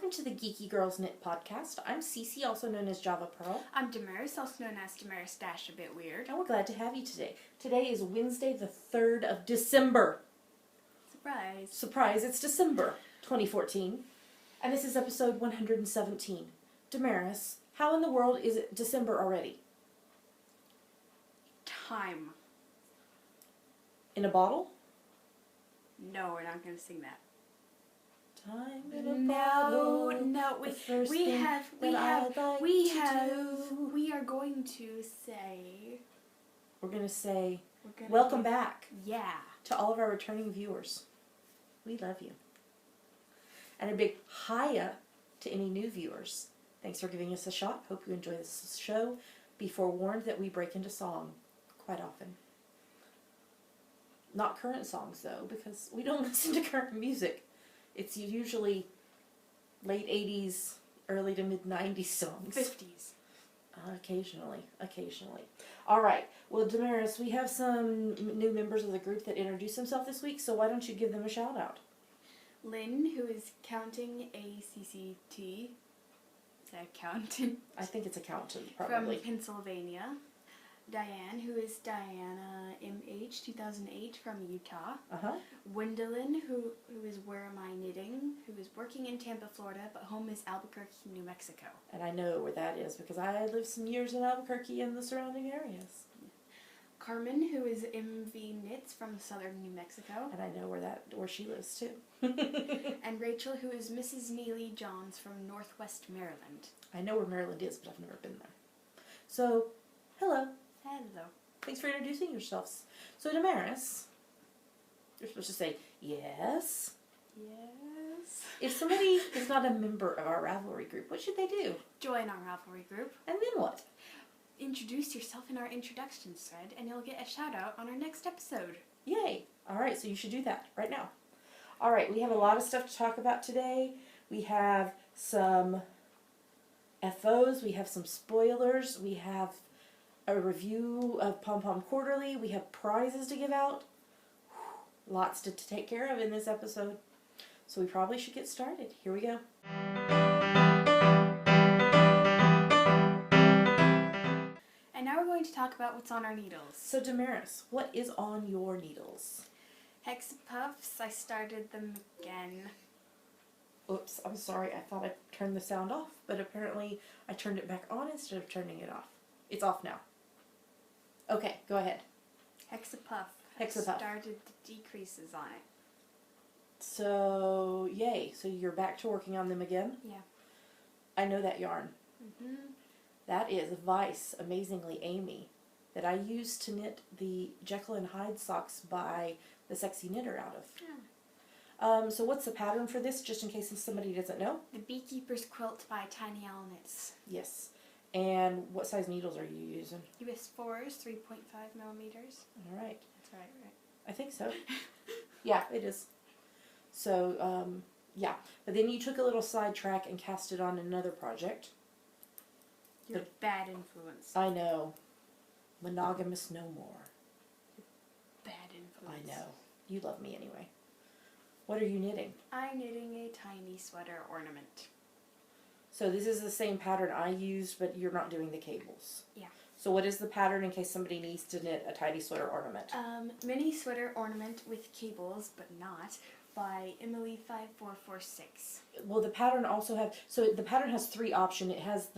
welcome to the Geeky Girls Knit podcast. I'm Cece, also known as Java Pearl. I'm Damaris, also known as Damaris Dash, a bit weird. And we're glad to have you today. Today is Wednesday, the 3rd of December. Surprise. Surprise, it's December 2014. And this is episode 117. Damaris, how in the world is it December already? Time. In a bottle? No, we're not going to sing that. Time in a bottle. No, we are going to say... We're going to say, welcome back. Yeah. To all of our returning viewers. We love you. And a big hiya to any new viewers. Thanks for giving us a shot. Hope you enjoy this show. Be forewarned that we break into song quite often. Not current songs, though, because we don't listen to current music. It's usually late 80s, early to mid 90s songs. 50s. Occasionally. All right. Well, Damaris, we have some new members of the group that introduced themselves this week, so why don't you give them a shout out? Lynn, who is counting ACCT. Is that accountant? I think it's accountant, probably. From Pennsylvania. Diane, who is Diana MH 2008 from Utah. Wonderland, who is Where Am I Knitting, who is working in Tampa, Florida, but home is Albuquerque, New Mexico. And I know where that is because I lived some years in Albuquerque and the surrounding areas. Carmen, who is MV Knits from southern New Mexico. And I know where she lives too. And Rachel, who is Mrs. Neely Johns from Northwest Maryland. I know where Maryland is, but I've never been there. So, hello. Hello. Thanks for introducing yourselves. So, Damaris, you're supposed to say, yes. Yes. If somebody is not a member of our Ravelry group, what should they do? Join our Ravelry group. And then what? Introduce yourself in our introduction thread, and you'll get a shout out on our next episode. Yay. All right, so you should do that right now. All right, we have a lot of stuff to talk about today. We have some FOs, we have some spoilers, we have a review of Pom-Pom Quarterly. We have prizes to give out. Lots to take care of in this episode. So we probably should get started. Here we go. And now we're going to talk about what's on our needles. So Damaris, what is on your needles? Hexapuffs. I started them again. Oops, I'm sorry. I thought I turned the sound off, but apparently I turned it back on instead of turning it off. It's off now. Okay, go ahead. Hexapuff. Hexapuff. Started the decreases on it. So, yay. So you're back to working on them again? Yeah. I know that yarn. Mm-hmm. That is Vice, Amazingly Amy, that I used to knit the Jekyll and Hyde socks by the Sexy Knitter out of. Yeah. So what's the pattern for this, just in case somebody doesn't know? The Beekeeper's Quilt by Tiny Owl Knits. Yes. And what size needles are you using? US 4s, 3.5 millimeters. All right. That's right? I think so. Yeah, it is. So, yeah. But then you took a little sidetrack and cast it on another project. You're a bad influence. I know. Monogamous no more. Bad influence. I know. You love me anyway. What are you knitting? I'm knitting a tiny sweater ornament. So this is the same pattern I used, but you're not doing the cables. Yeah. So what is the pattern in case somebody needs to knit a tidy sweater ornament? Mini sweater ornament with cables, but not, by Emily 5446. Well, the pattern also so the pattern has 3 options. It has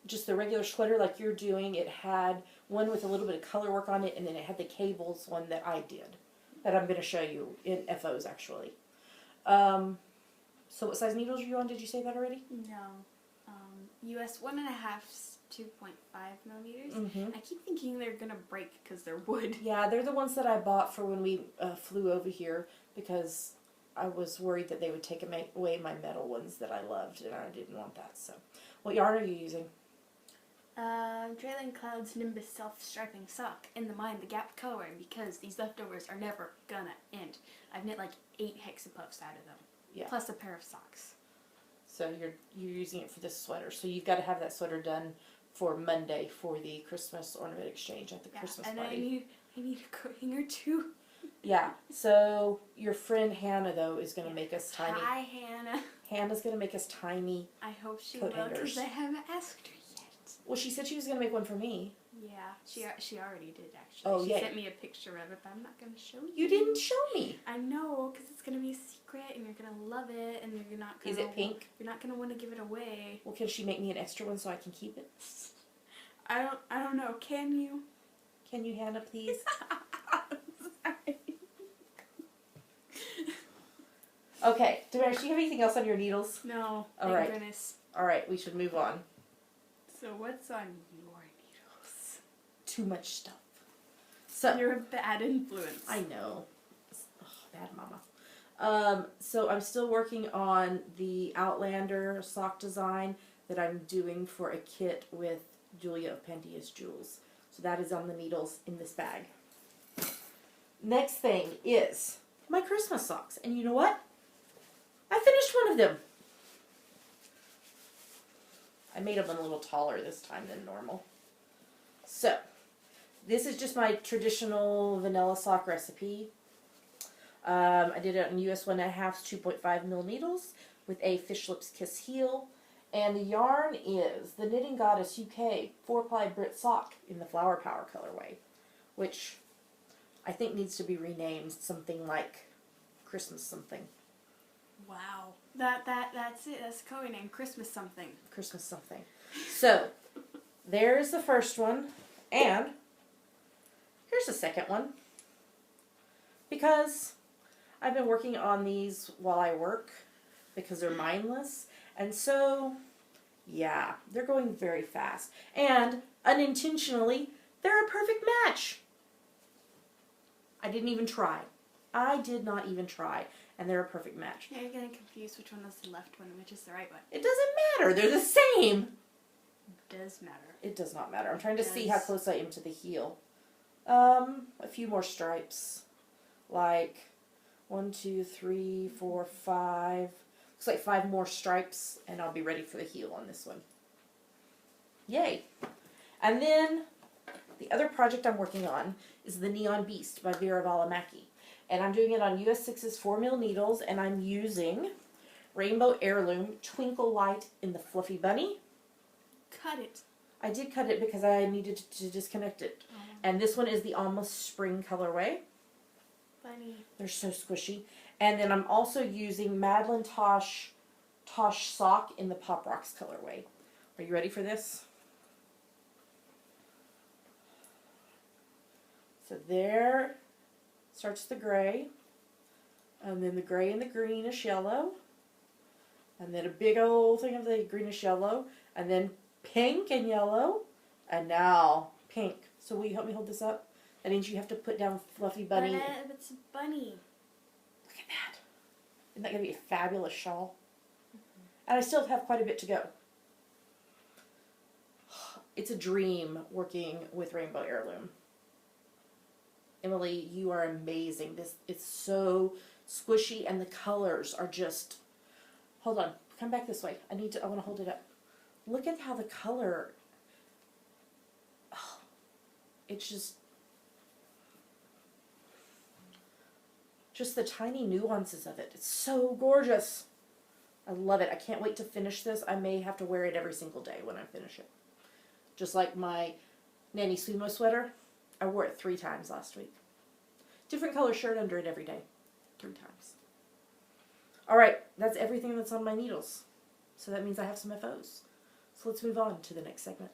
just the regular sweater like you're doing. It had one with a little bit of color work on it, and then it had the cables one that I did, that I'm going to show you in FOs actually. So what size needles are you on? Did you say that already? No. US 1.5, 2.5 millimeters. Mm-hmm. I keep thinking they're going to break because they're wood. Yeah, they're the ones that I bought for when we flew over here because I was worried that they would take away my metal ones that I loved, and I didn't want that. So, what yarn are you using? Trailing Clouds Nimbus Self-Striping Sock in the Mind the Gap coloring because these leftovers are never gonna end. I've knit like 8 hexapuffs out of them. Yeah. Plus a pair of socks. So you're using it for this sweater. So you've got to have that sweater done for Monday for the Christmas ornament exchange at the Christmas and party. I need a coat hanger too. Yeah. So your friend Hannah though is going to make us tiny. Hi Hannah. Hannah's going to make us tiny. I hope she coat will, hangers. because I haven't asked her yet. Well, she said she was going to make one for me. Yeah, she already did, actually. Oh, she yay. sent me a picture of it, but I'm not going to show you. You didn't show me. I know, because it's going to be a secret, and you're going to love it, and you're not going to... Is it pink? You're not going to want to give it away. Well, can she make me an extra one so I can keep it? I don't know. Can you? Can you, Hannah, please? Sorry. Okay, Damaris, do you have anything else on your needles? No, All thank right. goodness. All right, we should move on. So what's on your needles? Too much stuff. So You're a bad influence. I know. Oh, bad mama. So I'm still working on the Outlander sock design that I'm doing for a kit with Julia of Pandia's Jewels. So that is on the needles in this bag. Next thing is my Christmas socks. And you know what? I finished one of them. I made them a little taller this time than normal. So, this is just my traditional vanilla sock recipe. I did it on US 1.5 2.5 mil needles with a Fish Lips Kiss heel. And the yarn is the Knitting Goddess UK 4-ply Brit sock in the Flower Power colorway, which I think needs to be renamed something like Christmas something. Wow. That's it. That's the code name. Christmas something. Christmas something. So, there's the first one, and here's the second one. Because I've been working on these while I work, because they're mindless, and so, yeah, they're going very fast. And, unintentionally, they're a perfect match. I didn't even try. I did not even try. And they're a perfect match. Yeah, you're getting confused which one is the left one and which is the right one. It doesn't matter. They're the same. It does matter. It does not matter. I'm trying to see how close I am to the heel. A few more stripes. Like 1, 2, 3, 4, 5. Looks like 5 more stripes, and I'll be ready for the heel on this one. Yay. And then the other project I'm working on is the Neon Beast by Vera Valimaki. And I'm doing it on US 6's 4 mil needles, and I'm using Rainbow Heirloom Twinkle Light in the Fluffy Bunny. Cut it. I did cut it because I needed to disconnect it. Oh. And this one is the Almost Spring colorway. Bunny. They're so squishy. And then I'm also using Madeline Tosh Sock in the Pop Rocks colorway. Are you ready for this? So there starts the gray, and then the gray and the greenish yellow, and then a big old thing of the greenish yellow, and then pink and yellow, and now pink. So will you help me hold this up? That means you have to put down Fluffy Bunny. But it's a bunny. Look at that. Isn't that going to be a fabulous shawl? And I still have quite a bit to go. It's a dream working with Rainbow Heirloom. Emily, you are amazing. It's so squishy, and the colors are just... Hold on. Come back this way. I want to hold it up. Look at how the color... Oh, it's just the tiny nuances of it. It's so gorgeous. I love it. I can't wait to finish this. I may have to wear it every single day when I finish it. Just like my Nanny Sumo sweater. I wore it 3 times last week. Different color shirt under it every day. 3 times. Alright, that's everything that's on my needles. So that means I have some FOs. So let's move on to the next segment.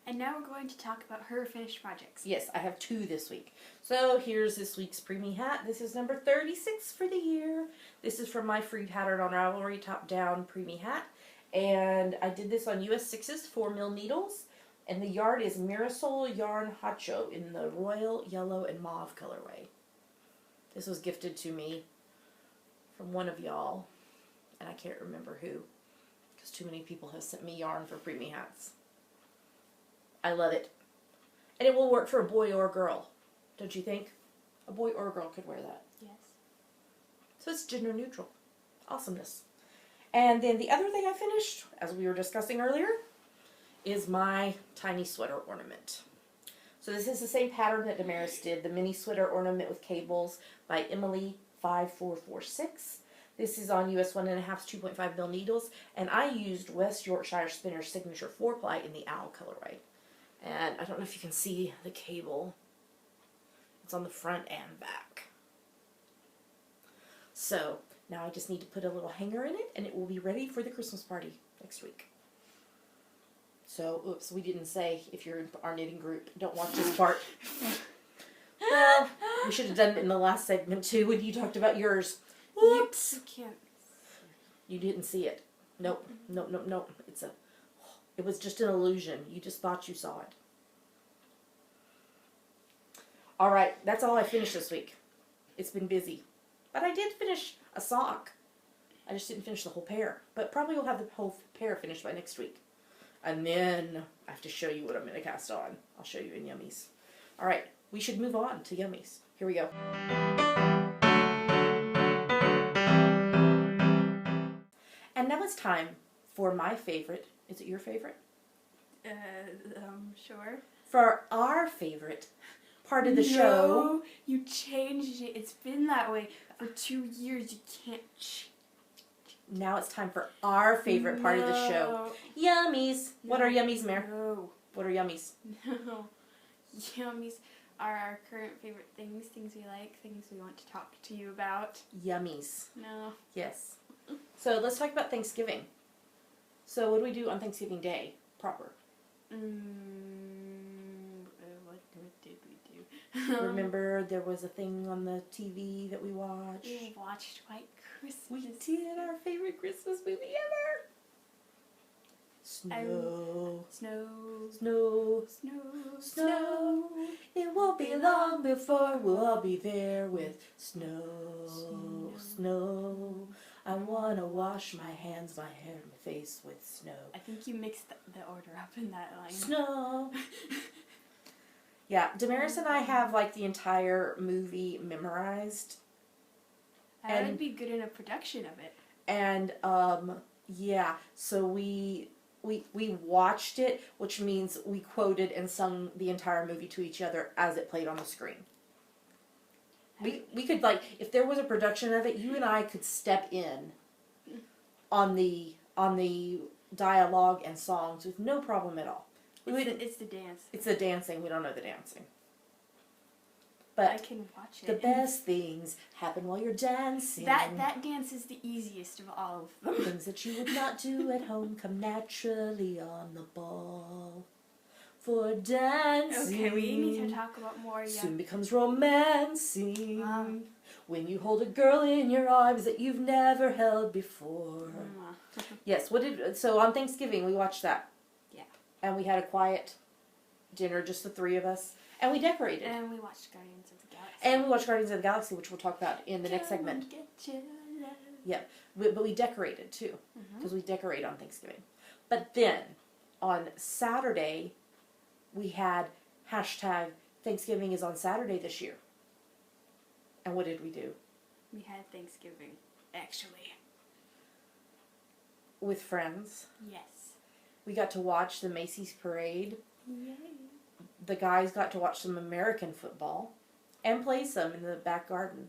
And now we're going to talk about her finished projects. Yes, I have 2 this week. So here's this week's preemie hat. This is number 36 for the year. This is from my Freed Hatter on Ravelry top-down preemie hat. And I did this on US 6's 4 mil needles. And the yarn is Mirasol Yarn Hacho in the royal yellow and mauve colorway. This was gifted to me from one of y'all. And I can't remember who. Because too many people have sent me yarn for preemie hats. I love it. And it will work for a boy or a girl. Don't you think? A boy or a girl could wear that. Yes. So it's gender neutral. Awesomeness. And then the other thing I finished, as we were discussing earlier, is my tiny sweater ornament. So this is the same pattern that Damaris did, the mini sweater ornament with cables by Emily 5446. This is on US 1.5 2.5 mil needles, and I used West Yorkshire Spinner's Signature 4-ply in the owl colorway. And I don't know if you can see the cable. It's on the front and back. So now I just need to put a little hanger in it, and it will be ready for the Christmas party next week. So, oops, we didn't say, if you're in our knitting group, don't watch this part. Well, we should have done it in the last segment too when you talked about yours. Whoops. You can't. You didn't see it. Nope. Nope, nope, nope. It was just an illusion. You just thought you saw it. All right, that's all I finished this week. It's been busy. But I did finish a sock. I just didn't finish the whole pair. But probably we'll have the whole pair finished by next week. And then I have to show you what I'm going to cast on. I'll show you in Yummies. All right, we should move on to Yummies. Here we go. And now it's time for my favorite. Is it your favorite? Sure. For our favorite part of the show. You changed it. It's been that way for 2 years. You can't change. Now it's time for our favorite part of the show. Yummies. No. What are Yummies, Mare? No. What are Yummies? No. Yummies are our current favorite things, things we like, things we want to talk to you about. Yummies. No. Yes. So let's talk about Thanksgiving. So what do we do on Thanksgiving Day proper? What did we do? Remember there was a thing on the TV that we watched? We watched White Christmas. We did our favorite Christmas movie ever. Snow. Snow. Snow. Snow. Snow. It won't be long before we'll all be there with snow. Snow. I want to wash my hands, my hair, my face with snow. I think you mixed the order up in that line. Snow. Yeah, Damaris and I have like the entire movie memorized. That would be good in a production of it. And yeah, so we watched it, which means we quoted and sung the entire movie to each other as it played on the screen. We could, like, if there was a production of it, you and I could step in on the dialogue and songs with no problem at all. It's the dance. It's the dancing. We don't know the dancing. But I can watch it. The best things happen while you're dancing. That dance is the easiest of all of them. Things that you would not do at home come naturally on the ball. For dancing. Okay, we need to talk about more. Soon becomes romancing. When you hold a girl in your arms that you've never held before. Yes. So on Thanksgiving we watched that. Yeah. And we had a quiet dinner, just the three of us, and we decorated. And we watched Guardians of the Galaxy. And we watched Guardians of the Galaxy, which we'll talk about in the next segment. Yeah, but we decorated too, because we decorate on Thanksgiving. But then on Saturday, we had hashtag Thanksgiving is on Saturday this year. And what did we do? We had Thanksgiving, actually. With friends. Yes. We got to watch the Macy's parade. Yay. The guys got to watch some American football and play some in the back garden.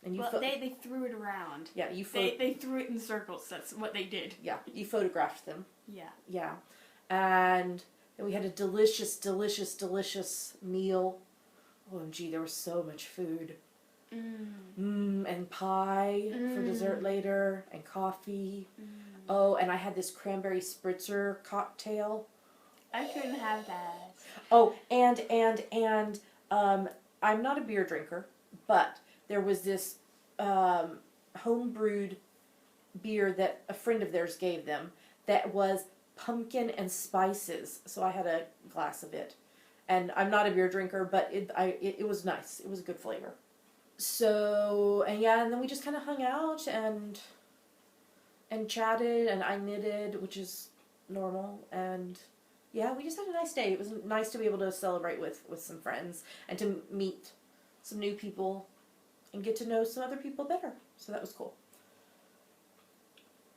And they threw it around. Yeah, they threw it in circles. That's what they did. Yeah, you photographed them. Yeah. Yeah. And then we had a delicious, delicious, delicious meal. OMG, there was so much food. And pie for dessert later, and coffee. Oh, and I had this cranberry spritzer cocktail. I couldn't have that. Oh, and I'm not a beer drinker, but there was this home-brewed beer that a friend of theirs gave them that was pumpkin and spices. So I had a glass of it. And I'm not a beer drinker, but it was nice. It was a good flavor. So, and yeah, and then we just kind of hung out and chatted, and I knitted, which is normal, and yeah, we just had a nice day. It was nice to be able to celebrate with some friends and to meet some new people and get to know some other people better. So that was cool.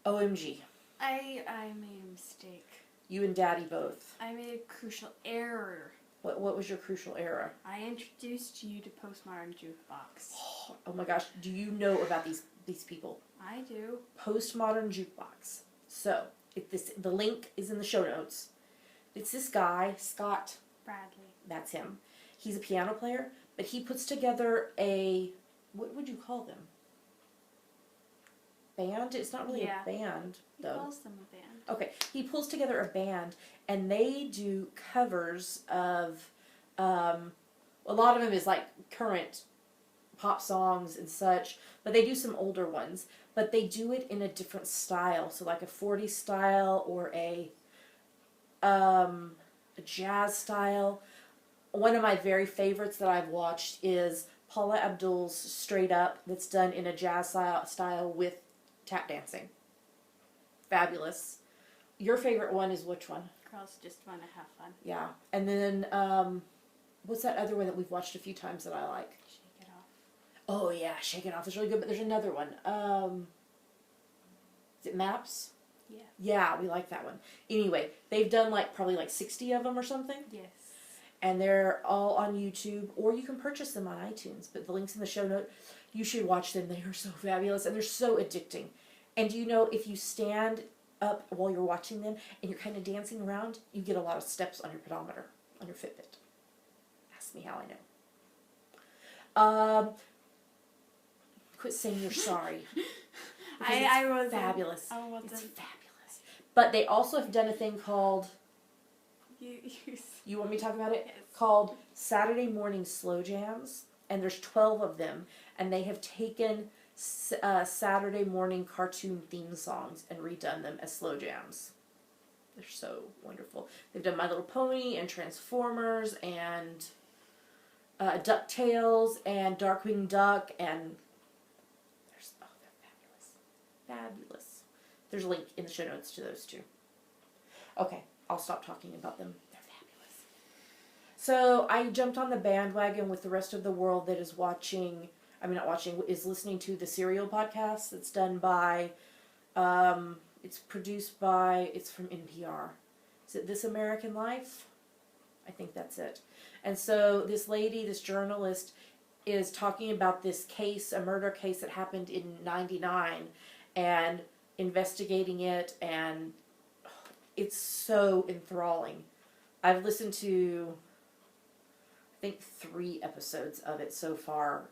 OMG. I made a mistake. You and Daddy both. I made a crucial error. What was your crucial era? I introduced you to Postmodern Jukebox. Oh my gosh, do you know about these people? I do. Postmodern Jukebox. So, the link is in the show notes. It's this guy, Scott Bradley. That's him. He's a piano player, but he puts together what would you call them? Band? It's not really a band, though. He calls them a band. Okay, he pulls together a band, and they do covers of, a lot of them is like current pop songs and such, but they do some older ones. But they do it in a different style, so like a 40s style or a jazz style. One of my very favorites that I've watched is Paula Abdul's Straight Up, that's done in a jazz style with tap dancing. Fabulous. Your favorite one is which one? Girls Just Want to Have Fun. Yeah. And then, what's that other one that we've watched a few times that I like? Shake It Off. Oh, yeah, Shake It Off is really good, but there's another one. Is it Maps? Yeah. Yeah, we like that one. Anyway, they've done probably 60 of them or something. Yes. And they're all on YouTube, or you can purchase them on iTunes, but the link's in the show note. You should watch them. They are so fabulous, and they're so addicting. And do you know, if you stand up while you're watching them, and you're kind of dancing around, you get a lot of steps on your pedometer, on your Fitbit. Ask me how I know. Quit saying you're sorry. I was fabulous. I wasn't. It's fabulous. But they also have done a thing called... You want me to talk about it? Yes. Called Saturday Morning Slow Jams, and there's 12 of them, and they have taken Saturday morning cartoon theme songs and redone them as slow jams. They're so wonderful. They've done My Little Pony and Transformers and DuckTales and Darkwing Duck, and they're fabulous. Fabulous. There's a link in the show notes to those two. Okay, I'll stop talking about them. They're fabulous. So I jumped on the bandwagon with the rest of the world that is is listening to the Serial podcast that's done by, it's from NPR. Is it This American Life? I think that's it. And so this journalist, is talking about this case, a murder case that happened in '99, and investigating it, and it's so enthralling. I've listened to, I think, 3 episodes of it so far,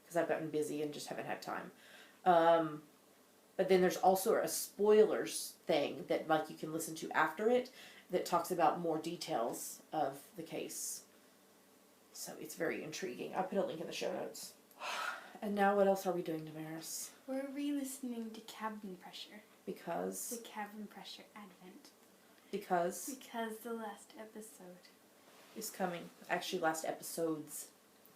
because I've gotten busy and just haven't had time. But then there's also a spoilers thing that you can listen to after it that talks about more details of the case. So it's very intriguing. I'll put a link in the show notes. And now what else are we doing, Damaris? We're re-listening to Cabin Pressure. Because? The Cabin Pressure Advent. Because? Because the last episode is coming. Actually, last episodes.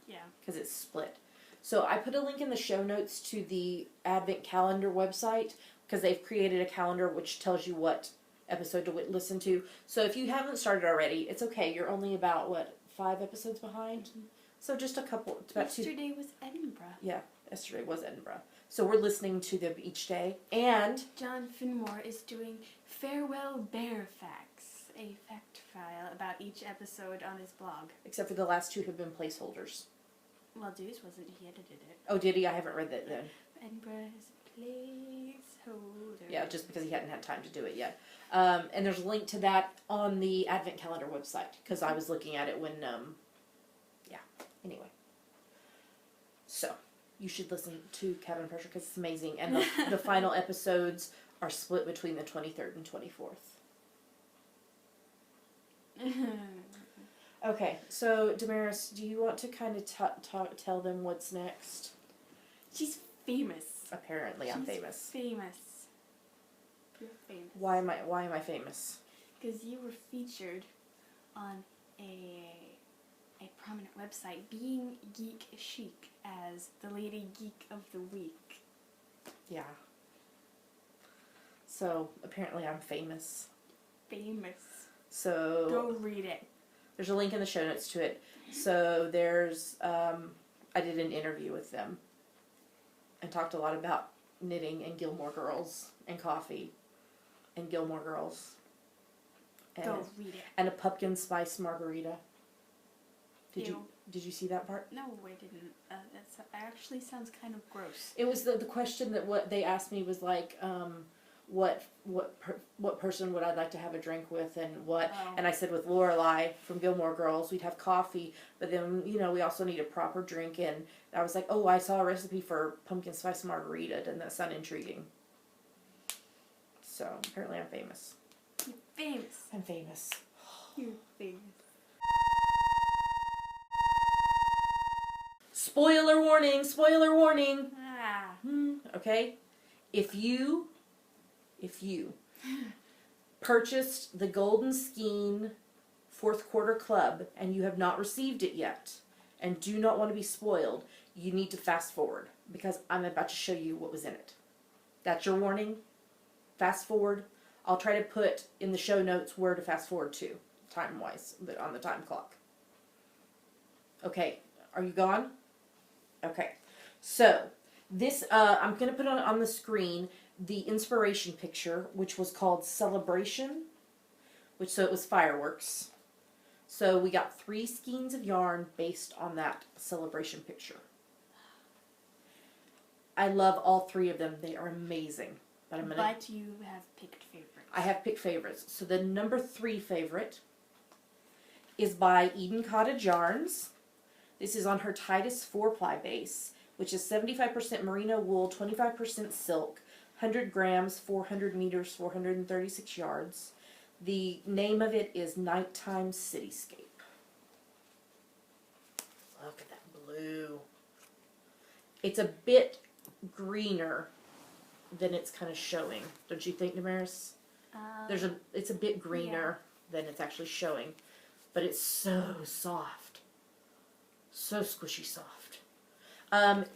Yeah. Because it's split. So I put a link in the show notes to the Advent calendar website, because they've created a calendar which tells you what episode to listen to. So if you haven't started already, it's okay. You're only about, 5 episodes behind? Mm-hmm. So just a couple. It's about yesterday was Edinburgh. Yeah, yesterday was Edinburgh. So we're listening to them each day. And John Finmore is doing Farewell Bear Facts, a fact file about each episode on his blog. Except for the last 2 have been placeholders. Well, Deuce wasn't. He edited it. Oh, did he? I haven't read that then. Edinburgh is a placeholder. Yeah, just because he hadn't had time to do it yet. And there's a link to that on the Advent calendar website, because I was looking at it when, anyway. So, you should listen to Cabin Pressure, because it's amazing. And the final episodes are split between the 23rd and 24th. Okay, so Damaris, do you want to kind of tell them what's next? She's famous. Apparently, I'm famous. Famous. You're famous. Why am I famous? Because you were featured on a prominent website, Being Geek Chic, as the Lady Geek of the Week. Yeah. So apparently, I'm famous. Famous. So go read it. There's a link in the show notes to it. So there's, I did an interview with them and talked a lot about knitting and Gilmore Girls and coffee and Gilmore Girls. And, go read it. And a pumpkin spice margarita. Did you see that part? No, I didn't. That actually sounds kind of gross. It was the question that what they asked me was like, what person would I like to have a drink with, and what? Oh. And I said with Lorelai from Gilmore Girls, we'd have coffee, but then we also need a proper drink. And I was like, oh, I saw a recipe for pumpkin spice margarita. Doesn't that sound intriguing? So apparently I'm famous. You're famous. I'm famous. You're famous. Spoiler warning! Spoiler warning! Ah. Okay? If you purchased the Golden Skein 4th Quarter Club and you have not received it yet and do not want to be spoiled, you need to fast forward because I'm about to show you what was in it. That's your warning. Fast forward. I'll try to put in the show notes where to fast forward to, time-wise, but on the time clock. Okay, are you gone? Okay, so this, I'm going to put on the screen the inspiration picture, which was called Celebration, so it was fireworks. So we got 3 skeins of yarn based on that celebration picture. I love all 3 of them. They are amazing. But you have picked favorites. I have picked favorites. So the number 3 favorite is by Eden Cottage Yarns. This is on her Titus 4-ply base, which is 75% merino wool, 25% silk, 100 grams, 400 meters, 436 yards. The name of it is Nighttime Cityscape. Look at that blue. It's a bit greener than it's kind of showing. Don't you think, Damaris? It's a bit greener than it's actually showing. But it's so soft. So squishy soft.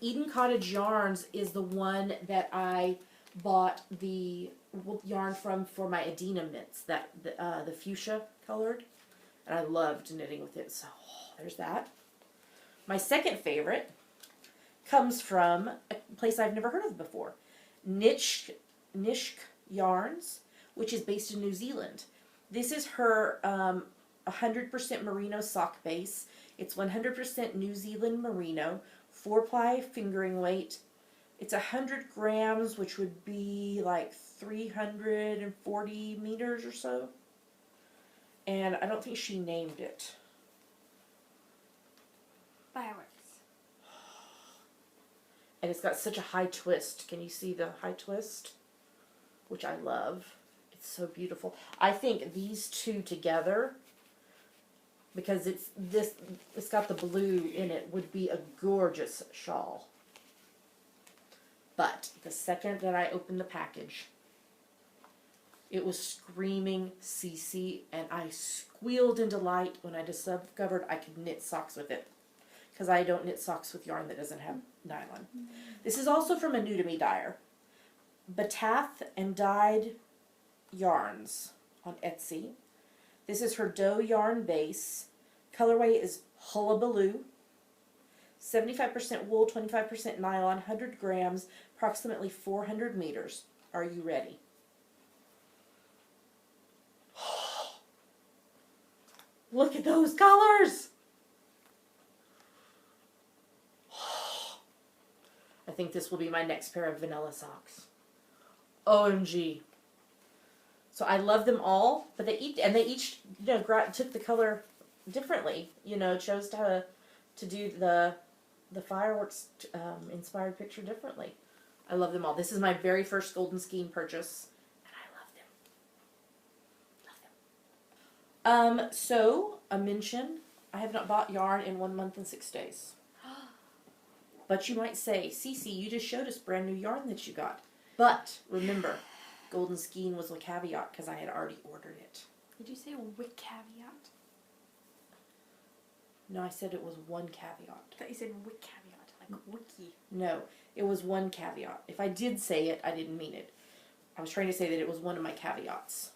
Eden Cottage Yarns is the one that I bought the yarn from for my Adina mitts, the fuchsia colored, and I loved knitting with it. So there's that. My second favorite comes from a place I've never heard of before, Nishk Yarns, which is based in New Zealand. This is her 100% merino sock base. It's 100% New Zealand merino, 4-ply fingering weight. It's 100 grams, which would be like 340 meters or so. And I don't think she named it. Fireworks. And it's got such a high twist. Can you see the high twist? Which I love. It's so beautiful. I think these 2 together, because it's got the blue in it, would be a gorgeous shawl. But the second that I opened the package, it was screaming CC, and I squealed in delight when I discovered I could knit socks with it. Because I don't knit socks with yarn that doesn't have nylon. This is also from a New to Me dyer. Batath and Dyed Yarns on Etsy. This is her dough yarn base. Colorway is Hullabaloo. 75% wool, 25% nylon, 100 grams, approximately 400 meters. Are you ready? Look at those colors! I think this will be my next pair of vanilla socks. OMG. So I love them all, but they each took the color differently. Chose to do the fireworks inspired picture differently. I love them all. This is my very first Golden Skein purchase, and I love them. So a mention: I have not bought yarn in 1 month and 6 days. But you might say, Cece, you just showed us brand new yarn that you got. But remember, Golden Skein was a caveat because I had already ordered it. Did you say with caveat? No, I said it was one caveat. I thought you said with caveat, like wiki. No, it was one caveat. If I did say it, I didn't mean it. I was trying to say that it was one of my caveats.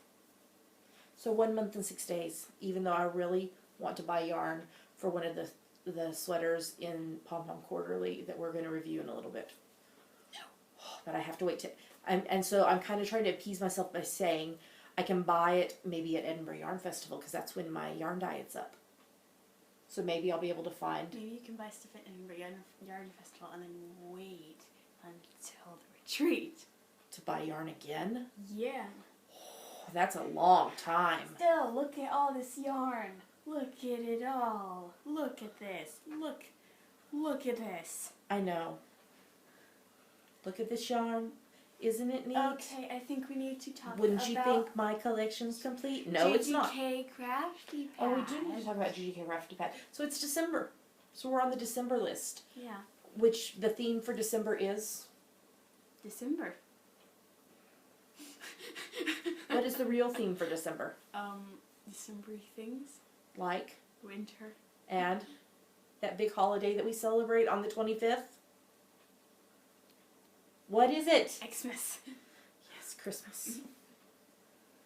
So 1 month and 6 days, even though I really want to buy yarn for one of the sweaters in Pom-Pom Quarterly that we're going to review in a little bit. No. But I have to wait to... And so I'm kind of trying to appease myself by saying I can buy it maybe at Edinburgh Yarn Festival because that's when my yarn diet's up. So maybe I'll be able to find. Maybe you can buy stuff at Edinburgh Yarn Festival and then wait until the retreat. To buy yarn again? Yeah. Oh, that's a long time. Still, look at all this yarn. Look at it all. Look at this. Look at this. I know. Look at this yarn. Isn't it neat? Okay, I think we need to talk Wouldn't about... you think my collection's complete? No, it's not. GGK Crafty Pad. Oh, we do need to talk about GGK Crafty Pad. So it's December. So we're on the December list. Yeah. Which the theme for December is? December. What is the real theme for December? December things. Like? Winter. And that big holiday that we celebrate on the 25th? What is it? Xmas. Yes, Christmas.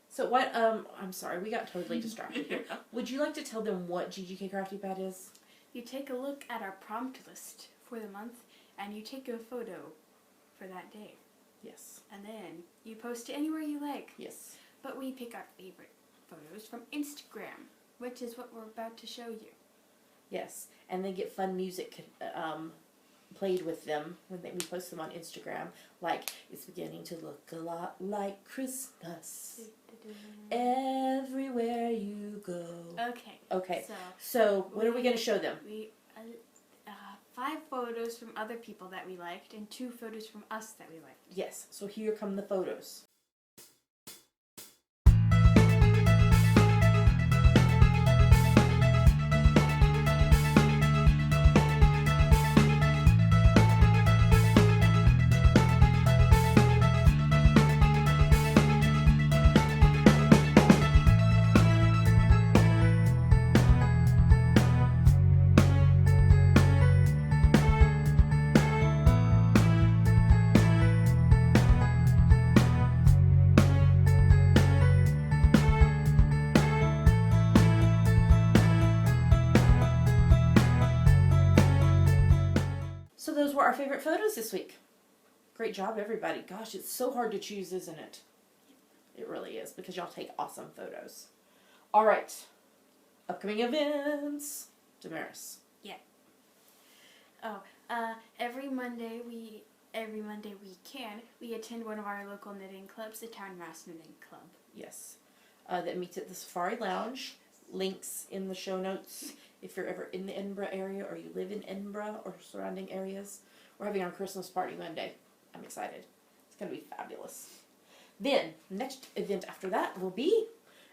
So what, I'm sorry, we got totally distracted here. Would you like to tell them what GGK Crafty Pad is? You take a look at our prompt list for the month, and you take a photo for that day. Yes. And then you post it anywhere you like. Yes. But we pick our favorite photos from Instagram, which is what we're about to show you. Yes. And they get fun music played with them when we post them on Instagram. Like, it's beginning to look a lot like Christmas everywhere you go. Okay. Okay. So what are we going to show them? We 5 photos from other people that we liked and 2 photos from us that we liked. Yes. So here come the photos. So those were our favorite photos this week. Great job, everybody. Gosh, it's so hard to choose, isn't it? It really is, because y'all take awesome photos. All right. Upcoming events. Damaris. Yeah. Every Monday we attend one of our local knitting clubs, the Town Mass Knitting Club. Yes. That meets at the Safari Lounge. Links in the show notes. If you're ever in the Edinburgh area or you live in Edinburgh or surrounding areas. We're having our Christmas party Monday. I'm excited. It's going to be fabulous. Then, next event after that will be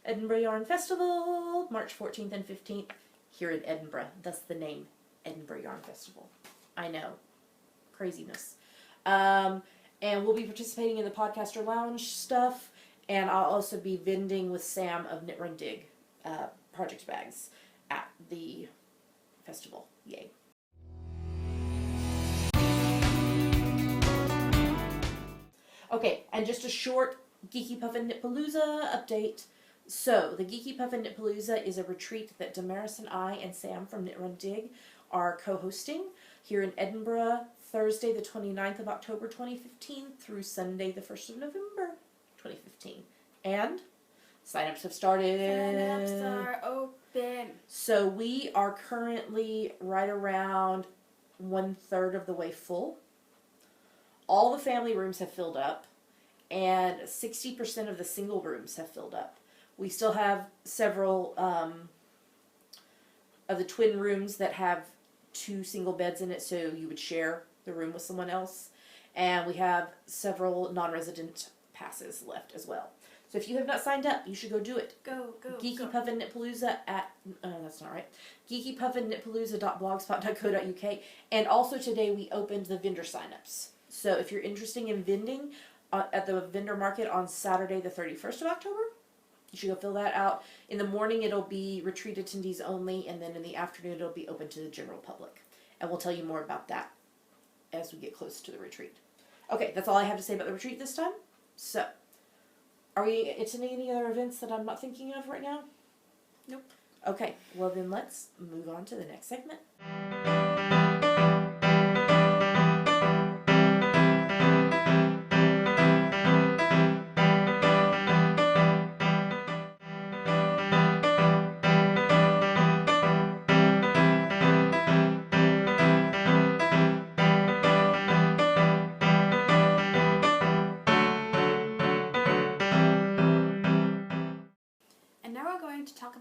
Edinburgh Yarn Festival, March 14th and 15th, here in Edinburgh. Thus the name, Edinburgh Yarn Festival. I know. Craziness. And we'll be participating in the Podcaster Lounge stuff, and I'll also be vending with Sam of Knit Run Dig project bags at the festival. Yay. Okay, and just a short Geeky Puffin Knitpalooza update. So, the Geeky Puffin Knitpalooza is a retreat that Damaris and I and Sam from Knit Run Dig are co-hosting here in Edinburgh, Thursday the 29th of October 2015 through Sunday the 1st of November 2015. And sign-ups have started. Sign-ups are open. So we are currently right around 1/3 of the way full. All the family rooms have filled up, and 60% of the single rooms have filled up. We still have several of the twin rooms that have 2 single beds in it, so you would share the room with someone else. And we have several non-resident passes left as well. So if you have not signed up, you should go do it. Go. Geeky Puffin Knitpalooza at, that's not right, geekypuffinknitpalooza.blogspot.co.uk. And also today we opened the vendor signups. So if you're interested in vending at the vendor market on Saturday the 31st of October, you should go fill that out. In the morning it'll be retreat attendees only, and then in the afternoon it'll be open to the general public. And we'll tell you more about that as we get close to the retreat. Okay, that's all I have to say about the retreat this time. So, are we attending any other events that I'm not thinking of right now? Nope. Okay, well then let's move on to the next segment.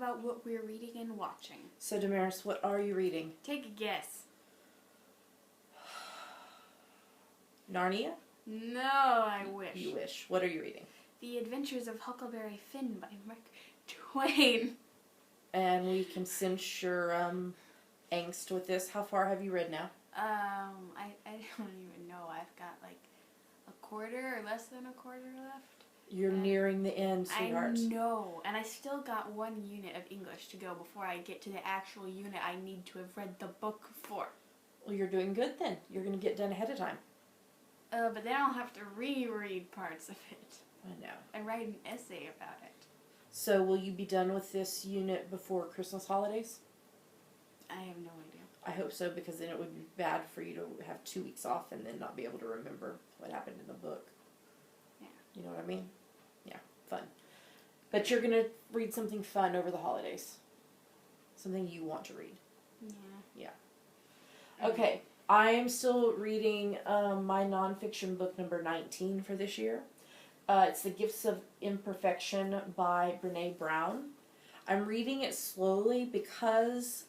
about what we're reading and watching. So, Damaris, what are you reading? Take a guess. Narnia? No, I wish. You wish. What are you reading? The Adventures of Huckleberry Finn by Mark Twain. And we can sense your angst with this. How far have you read now? I don't even know. I've got like a quarter or less than a quarter left. You're nearing the end, sweetheart. I know, and I still got 1 unit of English to go before I get to the actual unit I need to have read the book for. Well, you're doing good then. You're going to get done ahead of time. But then I'll have to reread parts of it. I know. And write an essay about it. So, will you be done with this unit before Christmas holidays? I have no idea. I hope so, because then it would be bad for you to have 2 weeks off and then not be able to remember what happened in the book. Yeah. You know what I mean? Yeah, fun. But you're going to read something fun over the holidays. Something you want to read. Yeah. Okay, I am still reading my nonfiction book number 19 for this year. It's The Gifts of Imperfection by Brene Brown. I'm reading it slowly because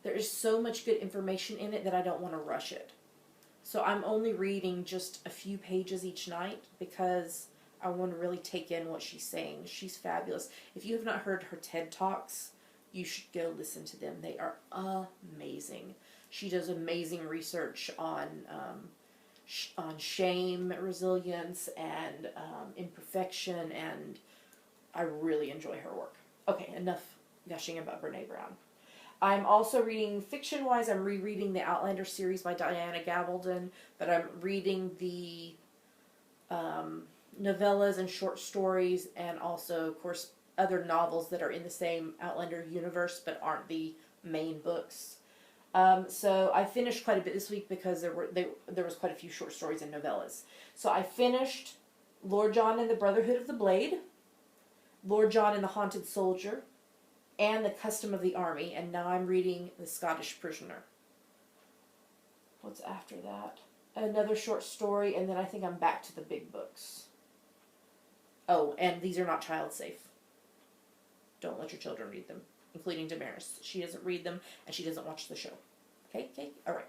there is so much good information in it that I don't want to rush it. So I'm only reading just a few pages each night because I want to really take in what she's saying. She's fabulous. If you have not heard her TED Talks, you should go listen to them. They are amazing. She does amazing research on shame, resilience, and imperfection, and I really enjoy her work. Okay, enough gushing about Brene Brown. I'm also reading, fiction-wise, I'm rereading the Outlander series by Diana Gabaldon, but I'm reading the novellas and short stories, and also, of course, other novels that are in the same Outlander universe, but aren't the main books. So I finished quite a bit this week because there was quite a few short stories and novellas. So I finished Lord John and the Brotherhood of the Blade, Lord John and the Haunted Soldier, and The Custom of the Army, and now I'm reading The Scottish Prisoner. What's after that? Another short story, and then I think I'm back to the big books. Oh, and these are not child safe. Don't let your children read them, including Damaris. She doesn't read them, and she doesn't watch the show. Okay? All right.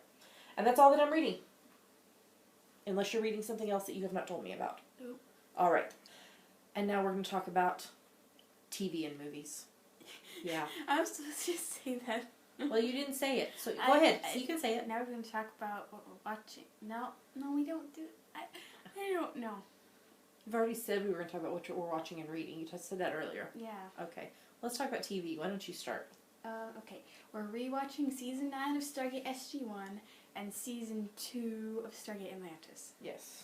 And that's all that I'm reading. Unless you're reading something else that you have not told me about. Nope. All right. And now we're going to talk about TV and movies. Yeah. I was supposed to say that. Well, you didn't say it, so go ahead. So you can say it. Now we're going to talk about what we're watching. No, we don't do. I don't know. You've already said we were going to talk about what we're watching and reading. You just said that earlier. Yeah. Okay. Let's talk about TV. Why don't you start? Okay. We're rewatching season 9 of Stargate SG-1 and season 2 of Stargate Atlantis. Yes.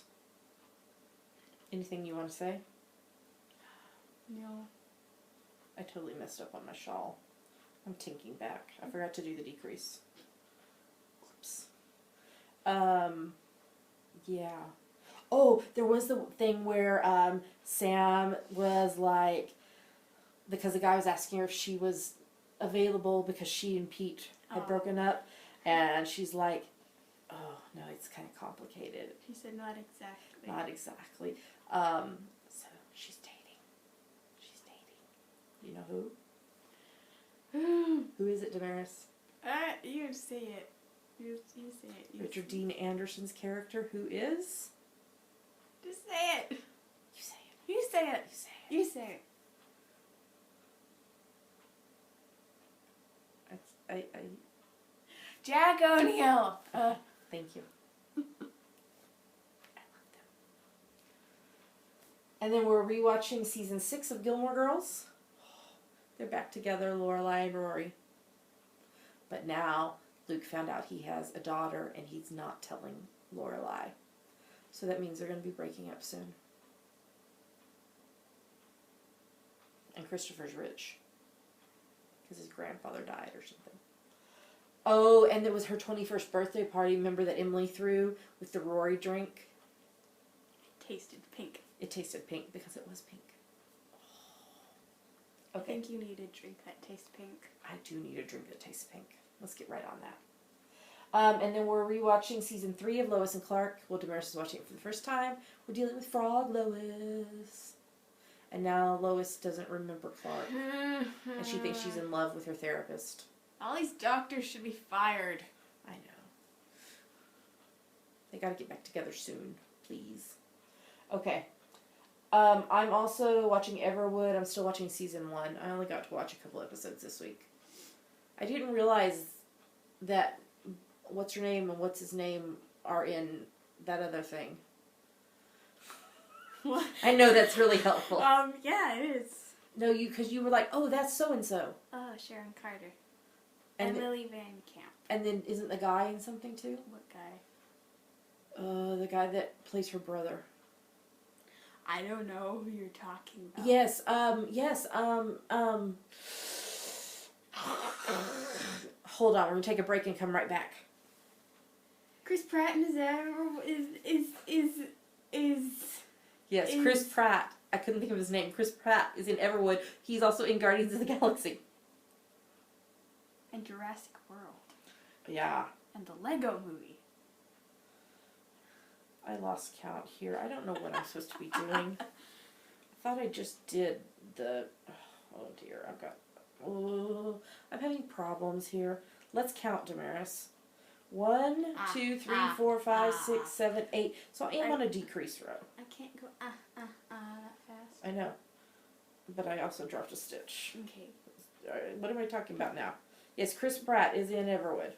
Anything you want to say? No. I totally messed up on my shawl. I'm tinking back. I forgot to do the decrease. Whoops. Yeah. Oh, there was the thing where Sam was like, because the guy was asking her if she was available because she and Pete had broken up, and she's like, oh, no, it's kind of complicated. She said not exactly. Not exactly. So she's dating. You know who? Who is it, Damaris? You say it. You say it. Richard Dean Anderson's character, who is? Just say it. You say it. You say it. You say it. You say it. Jack O'Neill. Thank you. I love them. And then we're rewatching season 6 of Gilmore Girls. They're back together, Lorelai and Rory. But now Luke found out he has a daughter, and he's not telling Lorelai. So that means they're going to be breaking up soon. And Christopher's rich. Because his grandfather died or something. Oh, and there was her 21st birthday party. Remember that Emily threw with the Rory drink? Tasted pink. It tasted pink because it was pink. I think you need a drink that tastes pink. I do need a drink that tastes pink. Let's get right on that. And then we're rewatching season 3 of Lois and Clark. Well, Damaris is watching it for the first time. We're dealing with Frog Lois. And now Lois doesn't remember Clark. And she thinks she's in love with her therapist. All these doctors should be fired. I know. They gotta get back together soon, please. Okay. I'm also watching Everwood. I'm still watching season 1. I only got to watch a couple episodes this week. I didn't realize that what's her name and what's his name are in that other thing. What? I know that's really helpful. Yeah, it is. No, because you were like, oh, that's so and so. Oh, Sharon Carter. And Emily Van Camp. And then isn't the guy in something too? What guy? The guy that plays her brother. I don't know who you're talking about. Yes, hold on, we're gonna take a break and come right back. Chris Pratt is Yes, Chris Pratt. I couldn't think of his name. Chris Pratt is in Everwood. He's also in Guardians of the Galaxy. And Jurassic World. Yeah. And the Lego Movie. I lost count here. I don't know what I'm supposed to be doing. I thought I just did the... Oh dear, I'm having problems here. Let's count, Damaris. 1, 2, 3, 4, 5, 6, 7, 8. So I am on a decrease row. I can't go that fast. I know. But I also dropped a stitch. Okay. Alright, what am I talking about now? Yes, Chris Pratt is in Everwood.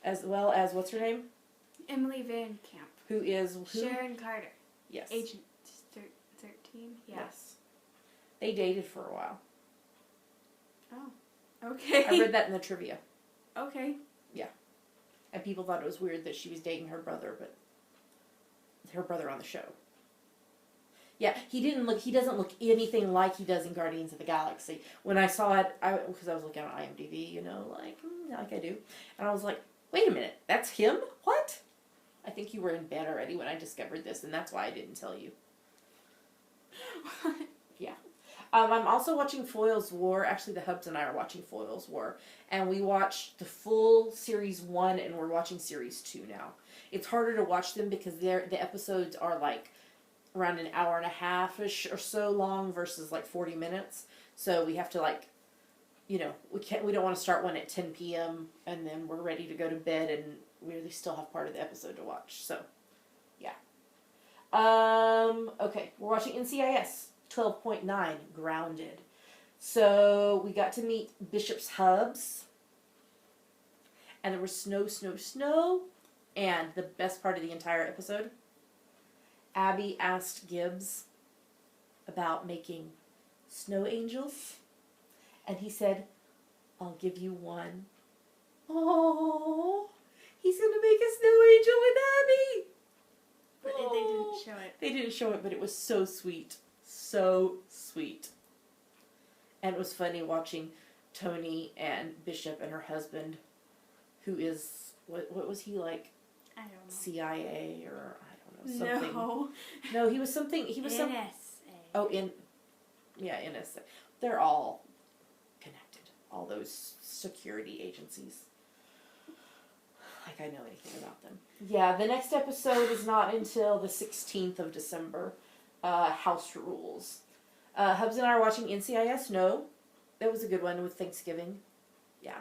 As well as, what's her name? Emily Van Camp. Who is who? Sharon Carter. Yes. Agent 13? Yeah. Yes. They dated for a while. Oh. Okay. I read that in the trivia. Okay. Yeah. And people thought it was weird that she was dating her brother, but her brother on the show. Yeah, he doesn't look anything like he does in Guardians of the Galaxy. When I saw it, because I was looking on IMDb, like I do. And I was like, wait a minute, that's him? What? I think you were in bed already when I discovered this, and that's why I didn't tell you. Yeah. I'm also watching Foyle's War. Actually, the Hubs and I are watching Foyle's War. And we watched the full Series 1, and we're watching Series 2 now. It's harder to watch them because the episodes are like around an hour and a half-ish or so long versus like 40 minutes. So we have to we don't want to start one at 10 p.m. and then we're ready to go to bed and we really still have part of the episode to watch. So, yeah. Okay, we're watching NCIS 12.9, Grounded. So, we got to meet Bishop's Hubs. And there was snow. And the best part of the entire episode, Abby asked Gibbs about making snow angels. And he said, I'll give you one. Oh, he's going to make a snow angel with Abby. But they didn't show it. They didn't show it, but it was so sweet. So sweet. And it was funny watching Tony and Bishop and her husband, who is, what was he like? I don't know. CIA or I don't know, something. No, he was something. NSA. Oh, NSA. They're all connected. All those security agencies. Like I know anything about them. Yeah, the next episode is not until the 16th of December. House Rules. Hubs and I are watching NCIS. No. That was a good one with Thanksgiving. Yeah.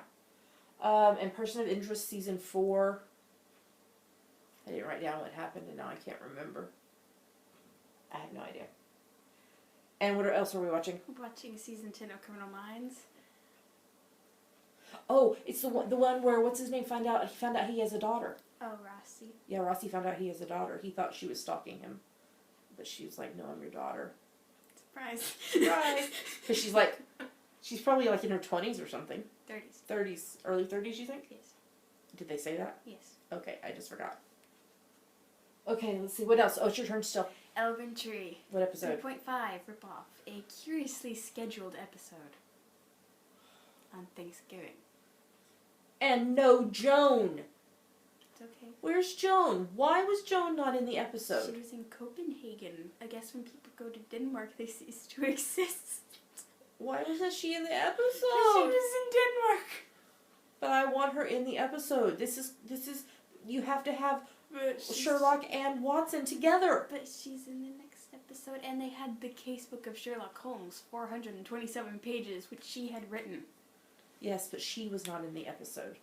And Person of Interest Season 4. I didn't write down what happened and now I can't remember. I have no idea. And what else are we watching? We're watching Season 10 of Criminal Minds. Oh, it's the one where, what's his name, he found out he has a daughter. Oh, Rossi. Yeah, Rossi found out he has a daughter. He thought she was stalking him. But she was like, no, I'm your daughter. Surprise. Surprise. Because she's probably like in her 20s or something. 30s. 30s. Early 30s, you think? Yes. Did they say that? Yes. Okay, I just forgot. Okay, let's see. What else? Oh, it's your turn still. Elven Tree. What episode? 3.5 ripoff. A curiously scheduled episode. On Thanksgiving. And no Joan. It's okay. Where's Joan? Why was Joan not in the episode? She was in Copenhagen. I guess when people go to Denmark, they cease to exist. Why wasn't she in the episode? She was in Denmark. But I want her in the episode. This is. You have to have Sherlock and Watson together. But she's in the next episode, and they had the casebook of Sherlock Holmes, 427 pages, which she had written. Yes, but she was not in the episode.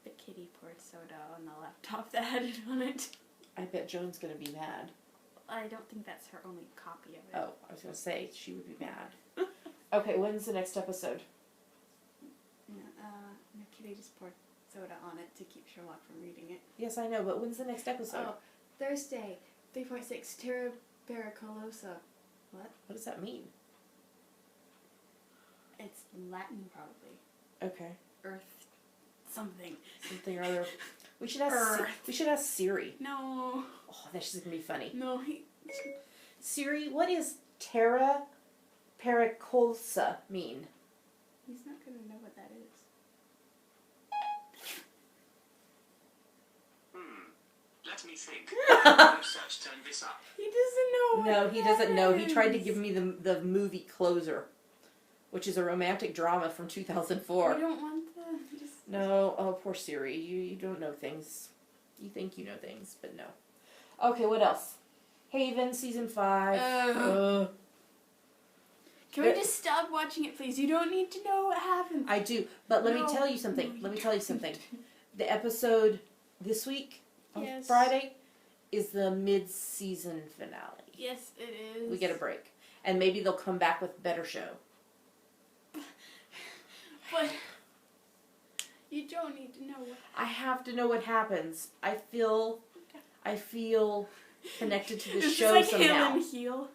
But Kitty poured soda on the laptop that had it on it. I bet Joan's going to be mad. I don't think that's her only copy of it. Oh, I was going to say, she would be mad. Okay, when's the next episode? No, Kitty just poured soda on it to keep Sherlock from reading it. Yes, I know, but when's the next episode? Oh, Thursday, 3.6, Terra Paracolosa. What? What does that mean? It's Latin, probably. Okay. Earth something. Something or other. We should ask Siri. No. Oh, this is going to be funny. No. Siri, what does Terra Paracolsa mean? He's not going to know what that is. Let me think. Research turn this up. He doesn't know. No, he doesn't know. He tried to give me the movie Closer, which is a romantic drama from 2004. You don't want the... No, oh, poor Siri. You don't know things. You think you know things, but no. Okay, what else? Haven, season 5. Can we just stop watching it, please? You don't need to know what happens. I do, but let me tell you something. The episode this week, on Friday, is the mid-season finale. Yes, it is. We get a break. And maybe they'll come back with a better show. But... you don't need to know what... I have to know what happens. I feel connected to the show like somehow. Hill and Heel?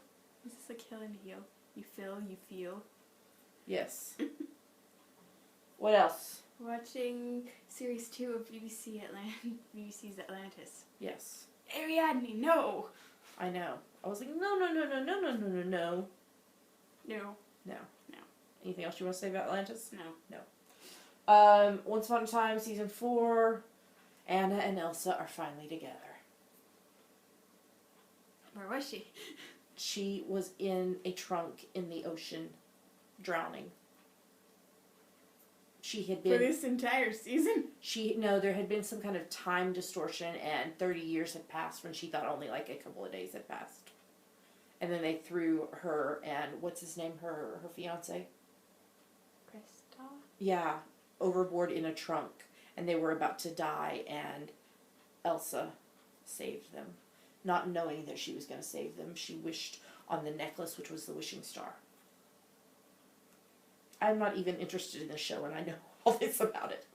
Is this like Hill and Heel? You feel. Yes. What else? Watching series 2 of BBC's Atlantis. Yes. Ariadne, no! I know. I was like, no. No. No. Anything else you want to say about Atlantis? No. Once Upon a Time, season 4, Anna and Elsa are finally together. Where was she? She was in a trunk in the ocean, drowning. She had been... For this entire season? there had been some kind of time distortion, and 30 years had passed when she thought only like a couple of days had passed. And then they threw her and, what's his name, her fiancé? Krista? Yeah, overboard in a trunk. And they were about to die, and Elsa saved them. Not knowing that she was going to save them, she wished on the necklace, which was the wishing star. I'm not even interested in the show, and I know all this about it.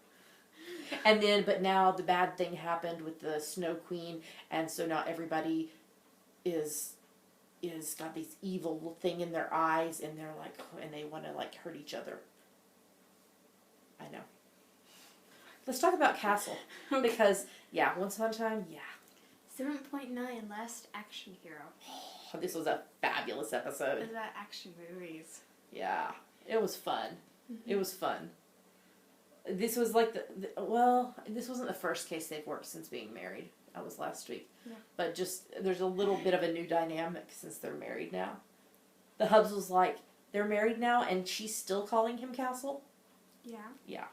And then, but now the bad thing happened with the Snow Queen, and so now everybody is got this evil thing in their eyes, and they're like, and they want to like hurt each other. I know. Let's talk about Castle, because Once Upon a Time, 7.9, Last Action Hero. Oh, this was a fabulous episode. It's about action movies. Yeah, it was fun. Mm-hmm. It was fun. This was like this wasn't the first case they've worked since being married. That was last week. Yeah. But just, there's a little bit of a new dynamic since they're married now. The Hubs was like, they're married now and she's still calling him Castle? Yeah. Yeah.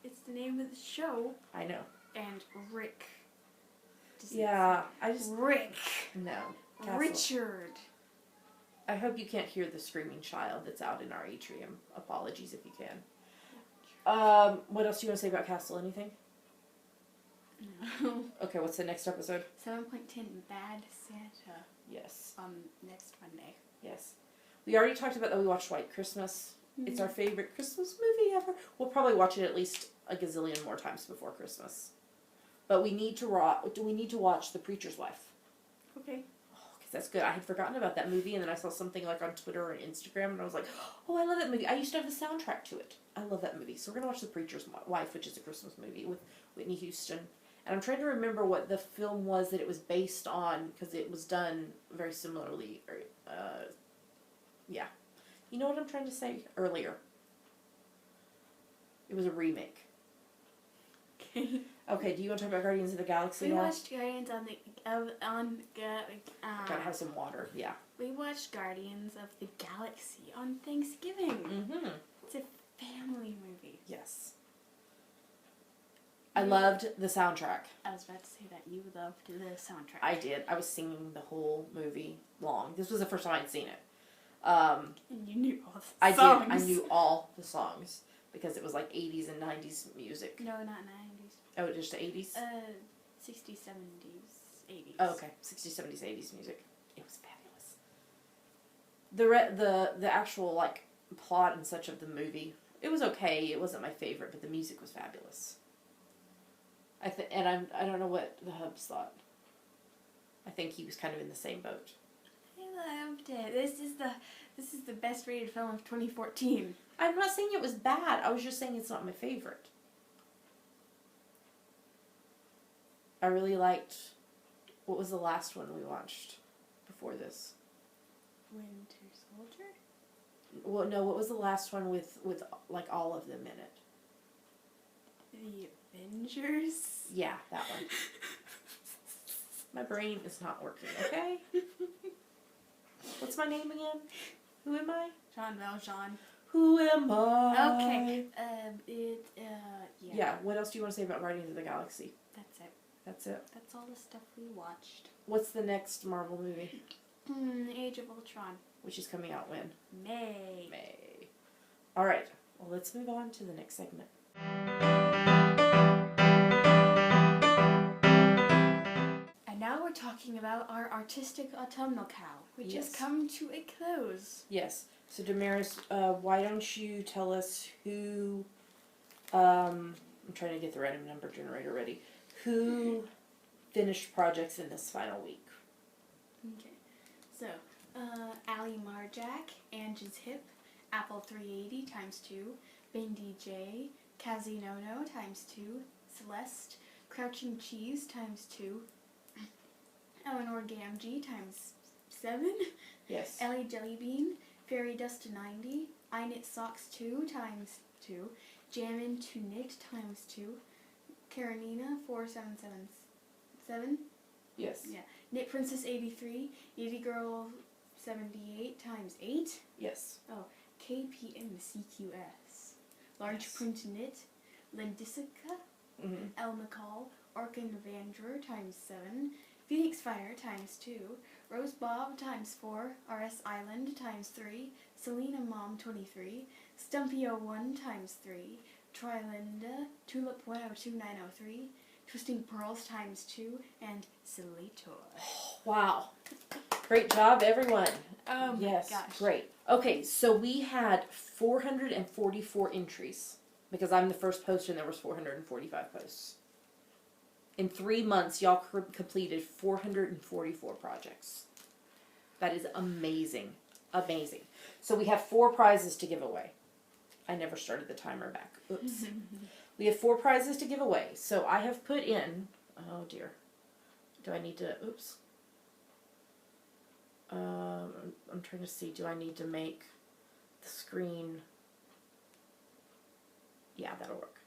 It's the name of the show. I know. And Rick. Rick. No. Castle. Richard. I hope you can't hear the screaming child that's out in our atrium. Apologies if you can. What else do you want to say about Castle? Anything? No. Okay, what's the next episode? 7.10, Bad Santa. Yes. Next Monday. Yes. We already talked about that we watched White Christmas. Mm-hmm. It's our favorite Christmas movie ever. We'll probably watch it at least a gazillion more times before Christmas. But we need to watch The Preacher's Wife. Okay. Because that's good. I had forgotten about that movie, and then I saw something like on Twitter or Instagram, and I was like, oh, I love that movie. I used to have the soundtrack to it. I love that movie. So we're going to watch The Preacher's Wife, which is a Christmas movie with Whitney Houston. And I'm trying to remember what the film was that it was based on, because it was done very similarly. Yeah. You know what I'm trying to say earlier? It was a remake. Okay. Okay, do you want to talk about Guardians of the Galaxy now? We watched Guardians Gotta have some water, yeah. We watched Guardians of the Galaxy on Thanksgiving. Mm-hmm. It's a family movie. Yes. I loved the soundtrack. I was about to say that you loved the soundtrack. I did. I was singing the whole movie long. This was the first time I'd seen it. And you knew all the I songs. did. I knew all the songs because it was like 80s and 90s music. No, not 90s. Oh, just the 80s? 60s, 70s, 80s. Oh, okay. 60s, 70s, 80s music. It was fabulous. The actual, like, plot and such of the movie, it was okay. It wasn't my favorite, but the music was fabulous. I don't know what the hubs thought. I think he was kind of in the same boat. I loved it. This is the best rated film of 2014. I'm not saying it was bad. I was just saying it's not my favorite. I really liked... What was the last one we watched before this? Winter Soldier? Well, no, what was the last one with like all of them in it? The Avengers? Yeah, that one. My brain is not working, okay? What's my name again? Who am I? Jean Valjean. Who am I? Okay. Yeah. Yeah, what else do you want to say about Guardians of the Galaxy? That's it. That's it. That's all the stuff we watched. What's the next Marvel movie? Age of Ultron. Which is coming out when? May. May. Alright, well let's move on to the next segment. And now we're talking about our artistic autumnal KAL, which has Yes. come to a close. Yes. So Damaris, why don't you tell us who, I'm trying to get the random number generator ready, who finished projects in this final week? Okay. So, Ali Marjak, Angie's Hip, Apple 380 times 2, Bing DJ, Kazinono times 2, Celeste, Crouching Cheese times 2, Eleanor Gamgee times 7, Yes. Ellie Jellybean, Fairy Dust 90, I Knit Socks 2 times 2, Jammin' to Knit times 2, Karenina 4777, Yes. yeah, Knit Princess 83, Edie Girl 78 times 8, Yes. KPMCQS, Large Yes. Print Knit, Lindisica, Mm-hmm. El McCall, Orkin Vandrer times 7, Phoenix Fire times 2, Rose Bob times 4, RS Island times 3, Selena Mom 23, Stumpy01 times 3, Trilinda, Tulip 102903, Twisting Pearls times 2, and Silator. Wow. Great job, everyone. Oh my Yes, gosh. great. Okay, so we had 444 entries because I'm the first poster and there was 445 posts. In 3 months, y'all completed 444 projects. That is amazing. Amazing. So we have 4 prizes to give away. I never started the timer back. Oops. We have 4 prizes to give away. So I have put in, oh dear. Do I need to, oops. I'm trying to see, do I need to make the screen, yeah, that'll work.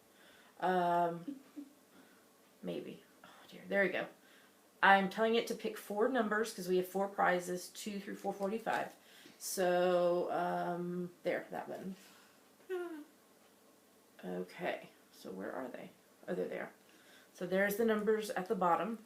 Maybe. Oh dear, there we go. I'm telling it to pick 4 numbers because we have 4 prizes, 2 through 445. So, there, that button. Okay, so where are they? Oh, they're there. So there's the numbers at the bottom.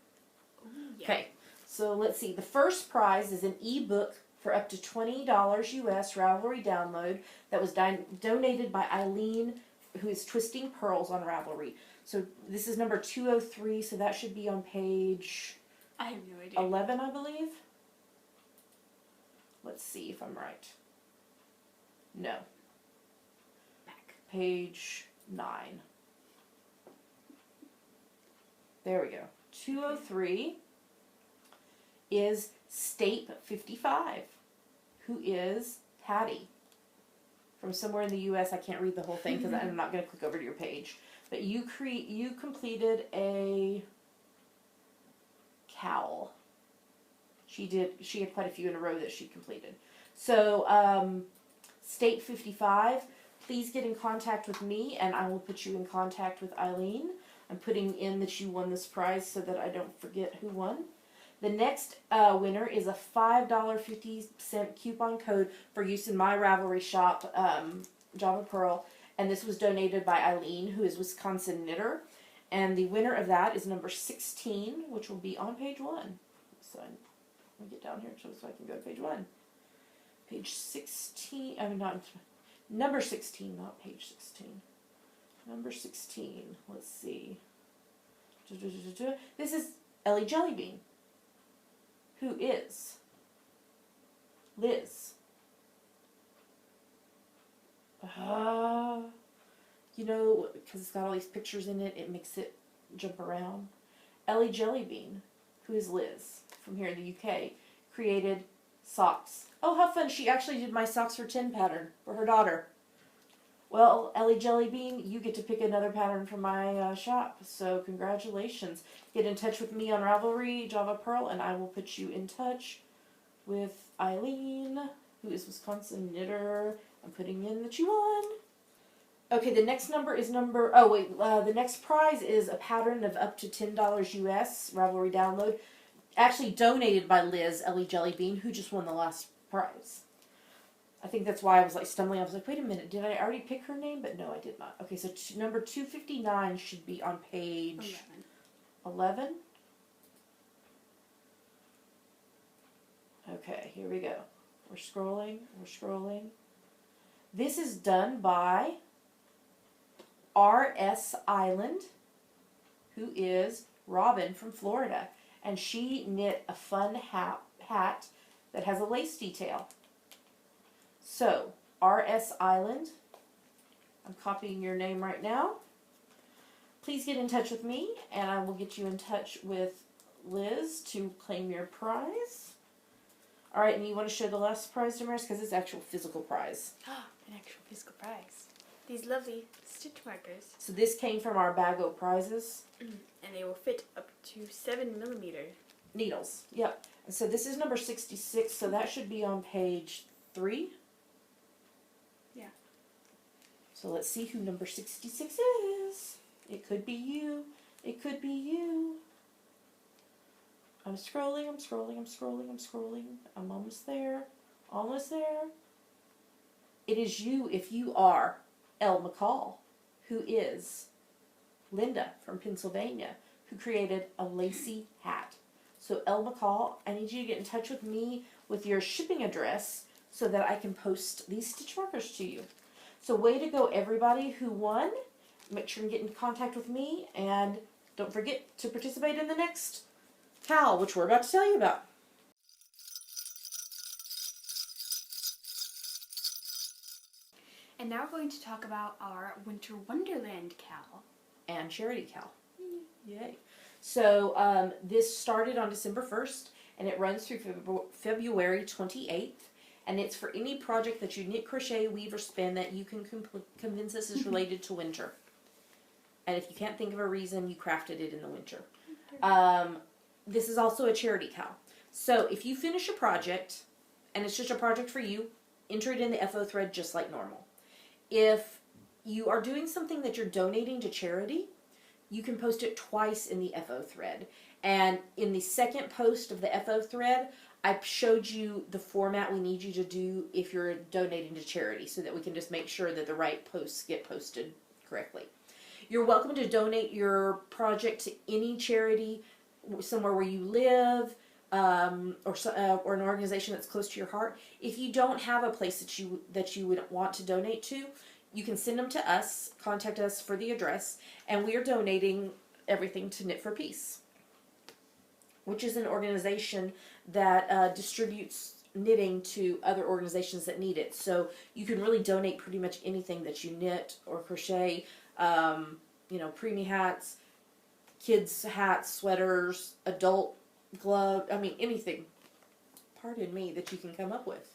Ooh, yeah. Okay, so let's see. The first prize is an ebook for up to $20 US Ravelry download that was donated by Eileen, who is Twisting Pearls on Ravelry. So this is number 203, so that should be on page I have no idea. 11, I believe. Let's see if I'm right. No. Back. Page 9. There we go. 203 is State 55, who is Patty. From somewhere in the U.S. I can't read the whole thing because I'm not going to click over to your page. But you completed a KAL. She had quite a few in a row that she completed. So, State 55, please get in contact with me and I will put you in contact with Eileen. I'm putting in that you won this prize so that I don't forget who won. The next winner is a $5.50 coupon code for use in my Ravelry shop, Java Pearl. And this was donated by Eileen, who is Wisconsin Knitter. And the winner of that is number 16, which will be on page 1. So let me get down here so I can go to page 1. Page 16, I mean not, number 16, not page 16. Number 16, let's see. This is Ellie Jellybean, who is Liz. You know, because it's got all these pictures in it, it makes it jump around. Ellie Jellybean, who is Liz, from here in the UK, created socks. Oh, how fun. She actually did my socks for 10 pattern for her daughter. Well, Ellie Jellybean, you get to pick another pattern from my shop, so congratulations. Get in touch with me on Ravelry, Java Pearl, and I will put you in touch with Eileen, who is Wisconsin Knitter. I'm putting in that you won. Okay, the next number is the next prize is a pattern of up to $10 US, Ravelry download, actually donated by Liz, Ellie Jellybean, who just won the last prize. I think that's why I was like stumbling. I was like, wait a minute, did I already pick her name? But no, I did not. Okay, so number 259 should be on page 11. Okay, here we go. We're scrolling. This is done by R.S. Island, who is Robin from Florida. And she knit a fun hat that has a lace detail. So, R.S. Island, I'm copying your name right now. Please get in touch with me, and I will get you in touch with Liz to claim your prize. All right, and you want to show the last prize, Damaris, because it's actual physical prize. An actual physical prize. These lovely stitch markers. So this came from our bag of prizes. And they will fit up to 7mm. Needles, yep. And so this is number 66, so that should be on page 3. Yeah. So let's see who number 66 is. It could be you. It could be you. I'm scrolling. I'm almost there. It is you if you are Elle McCall, who is Linda from Pennsylvania, who created a lacy hat. So Elle McCall, I need you to get in touch with me with your shipping address so that I can post these stitch markers to you. So way to go, everybody who won. Make sure and get in contact with me, and don't forget to participate in the next KAL, which we're about to tell you about. And now we're going to talk about our Winter Wonderland KAL. And Charity KAL. Yay. So this started on December 1st, and it runs through February 28th. And it's for any project that you knit, crochet, weave, or spin that you can convince us is related to winter. And if you can't think of a reason, you crafted it in the winter. This is also a charity KAL. So if you finish a project, and it's just a project for you, enter it in the FO thread just like normal. If you are doing something that you're donating to charity, you can post it twice in the FO thread. And in the second post of the FO thread, I showed you the format we need you to do if you're donating to charity so that we can just make sure that the right posts get posted correctly. You're welcome to donate your project to any charity, somewhere where you live, or an organization that's close to your heart. If you don't have a place that you would want to donate to, you can send them to us, contact us for the address, and we are donating everything to Knit for Peace, which is an organization that distributes knitting to other organizations that need it. So you can really donate pretty much anything that you knit or crochet, preemie hats, kids hats, sweaters, adult glove, anything, pardon me, that you can come up with.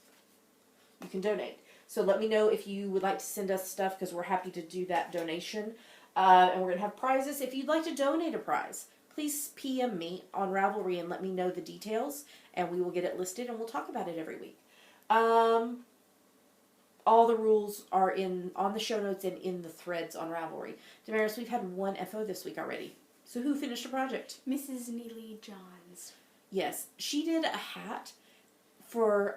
You can donate. So let me know if you would like to send us stuff, because we're happy to do that donation. And we're going to have prizes. If you'd like to donate a prize, please PM me on Ravelry and let me know the details, and we will get it listed, and we'll talk about it every week. All the rules are on the show notes and in the threads on Ravelry. Damaris, we've had one FO this week already. So who finished a project? Mrs. Neely Johns. Yes, she did a hat for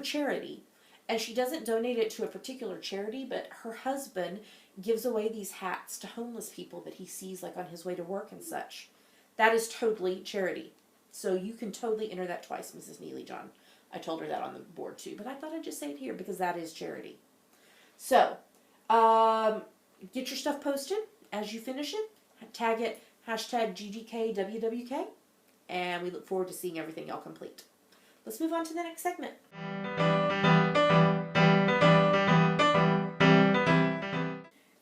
charity, And she doesn't donate it to a particular charity, but her husband gives away these hats to homeless people that he sees like on his way to work and such. That is totally charity. So you can totally enter that twice, Mrs. Neely John. I told her that on the board too, but I thought I'd just say it here because that is charity. So, get your stuff posted as you finish it. Tag it, hashtag GGKWWK, and we look forward to seeing everything y'all complete. Let's move on to the next segment.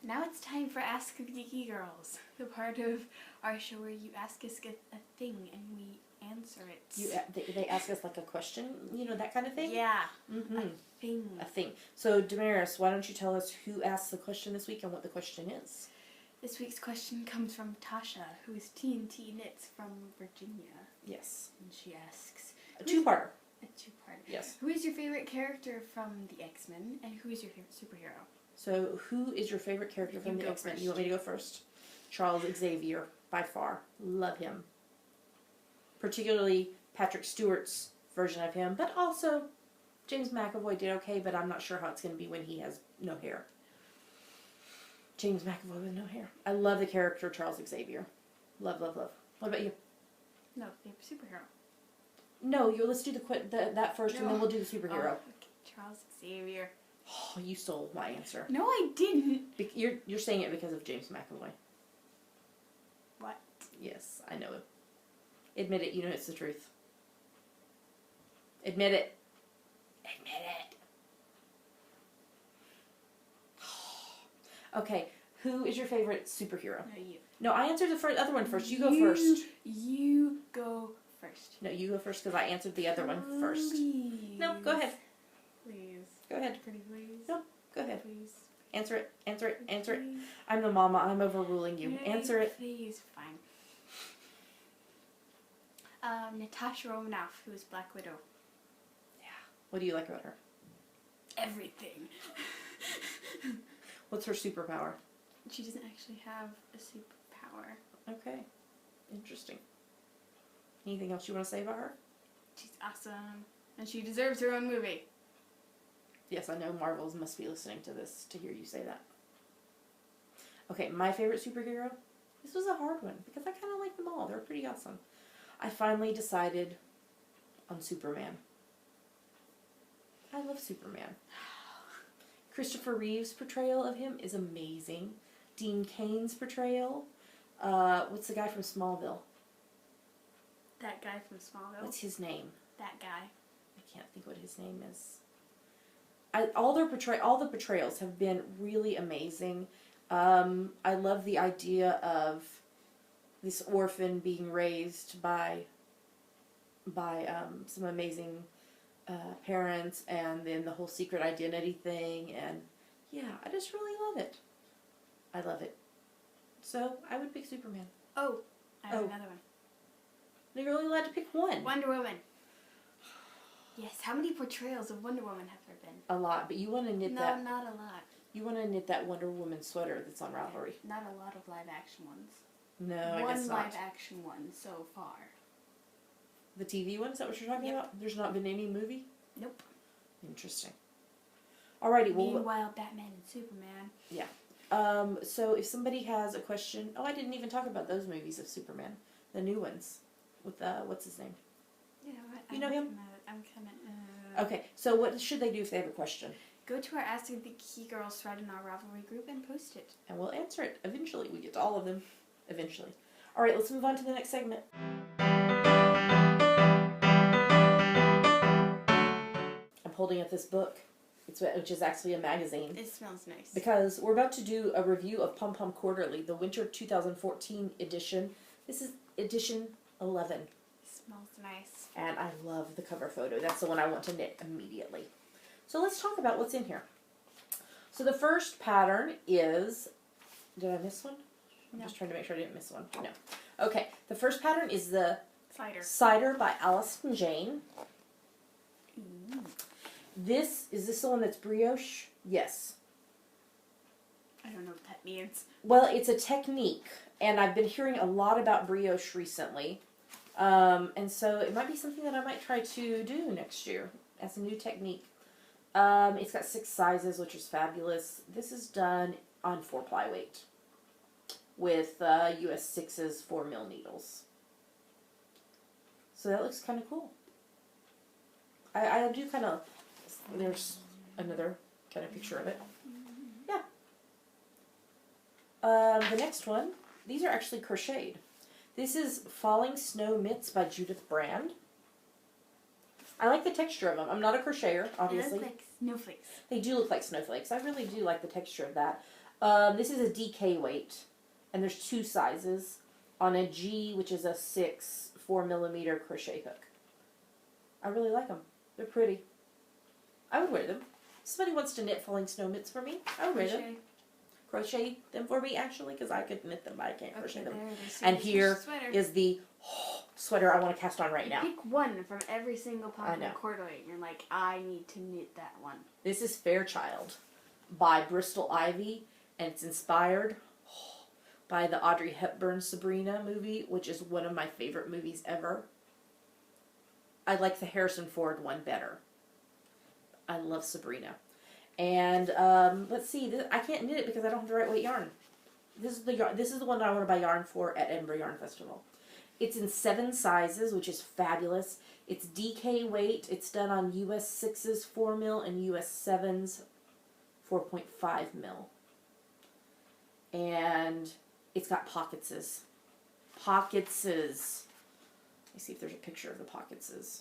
Now it's time for Ask the Geeky Girls, the part of our show where you ask us a thing and we answer it. They ask us like a question, you know, that kind of thing? Yeah, Mm-hmm. a thing. So, Damaris, why don't you tell us who asked the question this week and what the question is? This week's question comes from Tasha, who is TNT Knits from Virginia. Yes. And she asks... A two-parter. A two-part. Yes. Who is your favorite character from the X-Men, and who is your favorite superhero? So, who is your favorite character from the X-Men? You want me to go first? Charles Xavier, by far. Love him. Particularly Patrick Stewart's version of him, but also James McAvoy did okay, but I'm not sure how it's going to be when he has no hair. James McAvoy with no hair. I love the character Charles Xavier. Love, love, love. What about you? No, favorite superhero. No, let's do that first, and then we'll do the superhero. Oh, okay. Charles Xavier. Oh, you stole my answer. No, I didn't. You're saying it because of James McAvoy. What? Yes, I know it. Admit it. You know it's the truth. Admit it. Admit it. Okay, who is your favorite superhero? No, you. No, I answered the other one first. You go first. You go first. No, you go first because I answered the other one first. Please. No, go ahead. Please. Go ahead. Pretty please. No, go ahead. Please. Answer it. Answer it. Answer it. Please. I'm the mama. I'm overruling you. Pretty Answer it. Please. Fine. Natasha Romanoff, who is Black Widow. Yeah. What do you like about her? Everything. What's her superpower? She doesn't actually have a superpower. Okay. Interesting. Anything else you want to say about her? She's awesome. And she deserves her own movie. Yes, I know Marvels must be listening to this to hear you say that. Okay, my favorite superhero? This was a hard one because I kind of like them all. They're pretty awesome. I finally decided on Superman. I love Superman. Christopher Reeve's portrayal of him is amazing. Dean Cain's portrayal. What's the guy from Smallville? That guy from Smallville. What's his name? That guy. I can't think what his name is. All the portrayals have been really amazing. I love the idea of this orphan being raised by some amazing parents, and then the whole secret identity thing, and yeah, I just really love it. I love it. So I would pick Superman. Oh, I have another one. No, you're only allowed to pick one. Wonder Woman. Yes, how many portrayals of Wonder Woman have there been? A lot, but you want to knit No, that. not a lot. You want to knit that Wonder Woman sweater that's on Ravelry. Not a lot of live action ones. No, I guess One not. live action one so far. The TV one? Is that what you're talking Yep. about? There's not been any movie? Nope. Interesting. Alrighty, well... Meanwhile, Batman and Superman. Yeah. So if somebody has a question... Oh, I didn't even talk about those movies of Superman. The new ones. With, what's his name? You know what? You know him? I'm kind of... Okay, so what should they do if they have a question? Go to our Ask the Geeky Girls thread in our Ravelry group and post it. And we'll answer it. Eventually. We get to all of them. Eventually. Alright, let's move on to the next segment. I'm holding up this book, which is actually a magazine. It smells nice. Because we're about to do a review of Pom-Pom Quarterly, the Winter 2014 edition. This is edition 11. It smells nice. And I love the cover photo. That's the one I want to knit immediately. So let's talk about what's in here. So the first pattern is... Did I miss one? I'm just trying to make sure I didn't miss one. No. Okay, the first pattern is the Cider by Allison Jane. Ooh. Is this the one that's brioche? Yes. I don't know what that means. Well, it's a technique, and I've been hearing a lot about brioche recently. And so it might be something that I might try to do next year as a new technique. It's got 6 sizes, which is fabulous. This is done on 4-ply weight with US 6's 4mm needles. So that looks kind of cool. I do kind of, there's another kind of picture of it. Yeah. The next one, these are actually crocheted. This is Falling Snow Mitts by Judith Brand. I like the texture of them. I'm not a crocheter, obviously. They look like snowflakes. They do look like snowflakes. I really do like the texture of that. This is a DK weight, and there's 2 sizes on a G, which is a 6 4mm crochet hook. I really like them. They're pretty. I would wear them. If somebody wants to knit Falling Snow Mitts for me, I would wear them. Crochet them for me, actually, because I could knit them, but I can't crochet them. And here is the sweater I want to cast on right now. Pick one from every single Pom-Pom Quarterly, and you're like, I need to knit that one. This is Fairchild by Bristol Ivy, and it's inspired by the Audrey Hepburn Sabrina movie, which is one of my favorite movies ever. I like the Harrison Ford one better. I love Sabrina. And let's see, I can't knit it because I don't have the right weight yarn. This is the one I want to buy yarn for at Edinburgh Yarn Festival. It's in 7 sizes, which is fabulous. It's DK weight. It's done on US 6's 4mm and US 7's 4.5mm. And it's got pocketses. Pocketses. Let me see if there's a picture of the pocketses.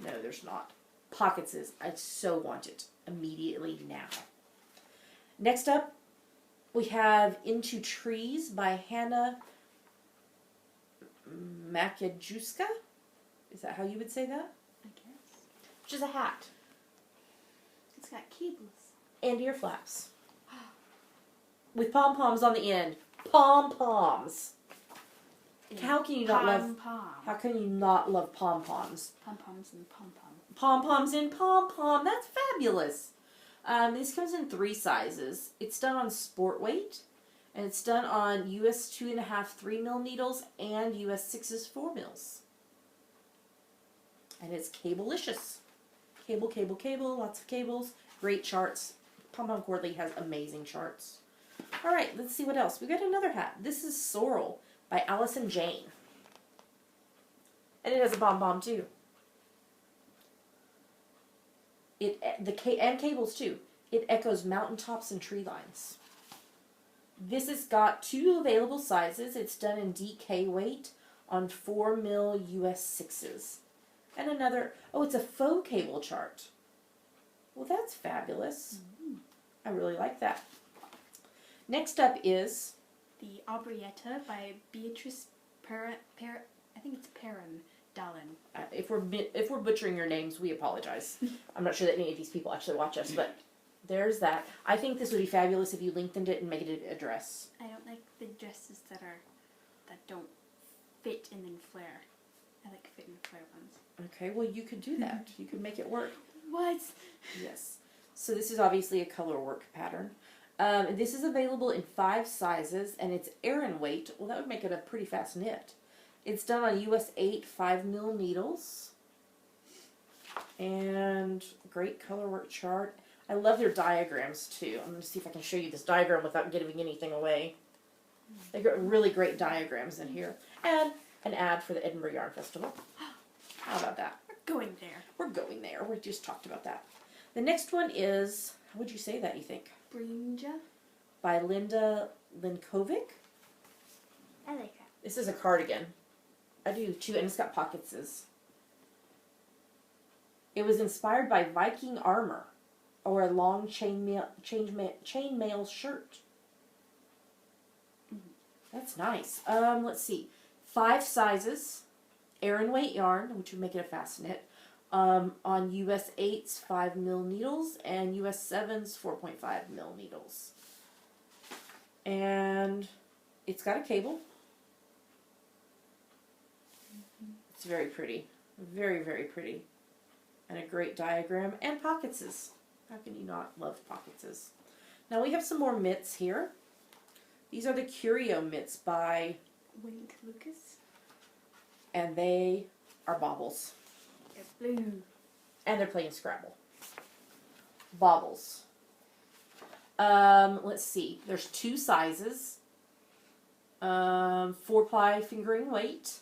No, there's not. Pocketses. I so want it immediately now. Next up, we have Into Trees by Hannah Makajuska. Is that how you would say that? I guess. Which is a hat. It's got cables. And ear flaps. With pom-poms on the end. Pom-poms. How can you not love... How can you not love pom-poms? Pom-poms and pom-pom. Pom-poms in pom-pom. That's fabulous. This comes in 3 sizes. It's done on sport weight. And it's done on US 2.5 3mm needles and US 6's 4mm. And it's cable-licious. Cable, cable, cable. Lots of cables. Great charts. Pom-Pom Quarterly has amazing charts. Alright, let's see what else. We got another hat. This is Sorrel by Allison Jane. And it has a pom-pom too. And cables too. It echoes mountaintops and tree lines. This has got 2 available sizes. It's done in DK weight on 4mm US 6's. And another, oh, it's a faux cable chart. Well, that's fabulous. Mm-hmm. I really like that. Next up is The Aubrietta by Beatrice I think it's Perrin Dallin. If we're butchering your names, we apologize. I'm not sure that any of these people actually watch us, but there's that. I think this would be fabulous if you lengthened it and made it a dress. I don't like the dresses that don't fit and then flare. I like fit and flare ones. Okay, well you could do that. You could make it work. What? Yes. So this is obviously a color work pattern. This is available in 5 sizes, and it's Aran weight. Well, that would make it a pretty fast knit. It's done on US 8 5mm needles. And great color work chart. I love their diagrams, too. I'm going to see if I can show you this diagram without giving anything away. They've got really great diagrams in here. And an ad for the Edinburgh Yarn Festival. How about that? We're going there. We're going there. We just talked about that. The next one is, how would you say that, you think? Brinja. By Linda Linkovic. I like that. This is a cardigan. I do too, and it's got pocketses. It was inspired by Viking armor or a long chainmail shirt. That's nice. Let's see. 5 sizes. Aran weight yarn, which would make it a fast knit. On US 8's 5mm needles and US 7's 4.5mm needles. And it's got a cable. It's very pretty. Very, very pretty. And a great diagram. And pocketses. How can you not love pocketses? Now we have some more mitts here. These are the Curio mitts by Wink Lucas. And they are baubles. They're blue. And they're playing Scrabble. baubles. Let's see. There's 2 sizes. 4-ply fingering weight.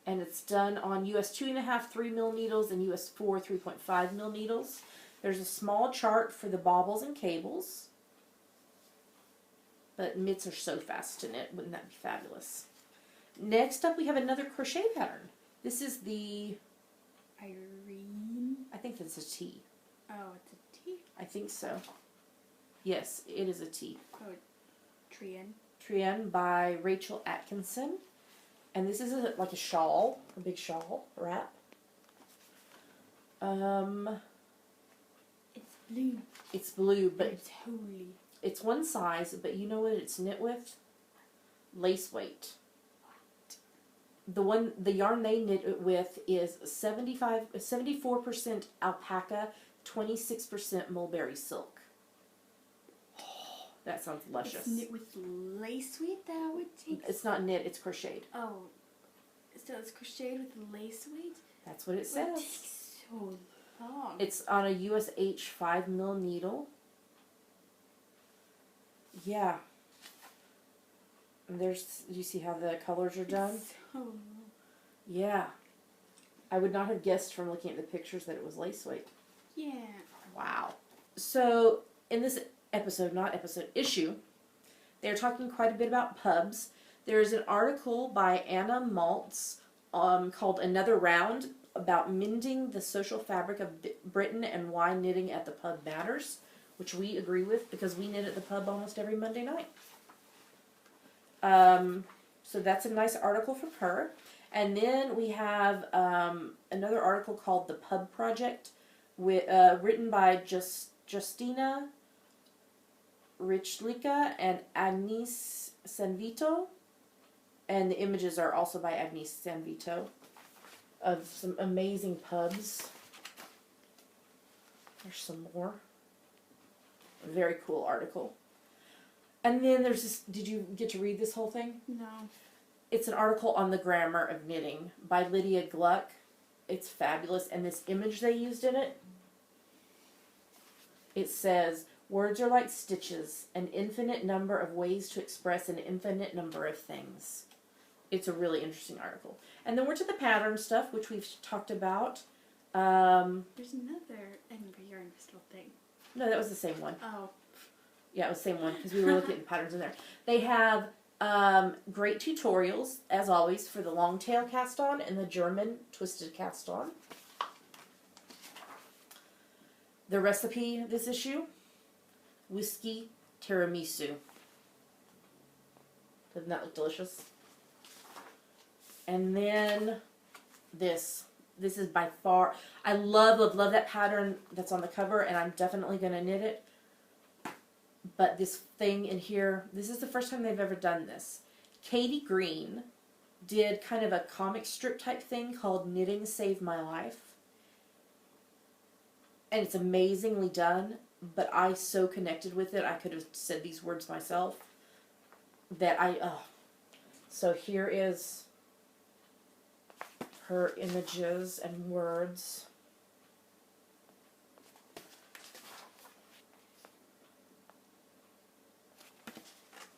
And it's done on US 2.5 3mm needles and US 4 3.5mm needles. There's a small chart for the baubles and cables. But mitts are so fast to knit. Wouldn't that be fabulous? Next up, we have another crochet pattern. This is the... Irene. I think that's a T. Oh, it's a T? I think so. Yes, it is a T. Oh, Trian. Trian by Rachel Atkinson. And this is like a shawl, a big shawl wrap. It's blue. It's blue, but it's holy. It's one size, but you know what it's knit with? Lace weight. The yarn they knit it with is 74% alpaca, 26% mulberry silk. Oh, that sounds luscious. It's knit with lace weight. That would take. It's not knit; it's crocheted. Oh, so it's crocheted with lace weight. That's what it It says. takes so long. It's on a USH 5mm needle. Yeah. And there's, do you see how the colors are done? So Yeah. I would not have guessed from looking at the pictures that it was lace weight. yeah. Wow. So, in this issue, they're talking quite a bit about pubs. There's an article by Anna Maltz called Another Round about mending the social fabric of Britain and why knitting at the pub matters, which we agree with because we knit at the pub almost every Monday night. So that's a nice article from her. And then we have another article called The Pub Project, written by Justina Richlika and Agnes Sanvito. And the images are also by Agnes Sanvito of some amazing pubs. There's some more. A very cool article. And then there's this, did you get to read this whole thing? No. It's an article on the grammar of knitting by Lydia Gluck. It's fabulous. And this image they used in it, it says, words are like stitches, an infinite number of ways to express an infinite number of things. It's a really interesting article. And then we're to the pattern stuff, which we've talked about. There's another Edinburgh Yarn Festival thing. No, that was the same one. Oh. Yeah, it was the same one because we were looking at the patterns in there. They have great tutorials, as always, for the long tail cast on and the German twisted cast on. The recipe this issue, whiskey tiramisu. Doesn't that look delicious? And then this. This is by far, I love that pattern that's on the cover, and I'm definitely going to knit it. But this thing in here, this is the first time they've ever done this. Katie Green did kind of a comic strip type thing called Knitting Saved My Life. And it's amazingly done, but I so connected with it, I could have said these words myself. That So here is her images and words.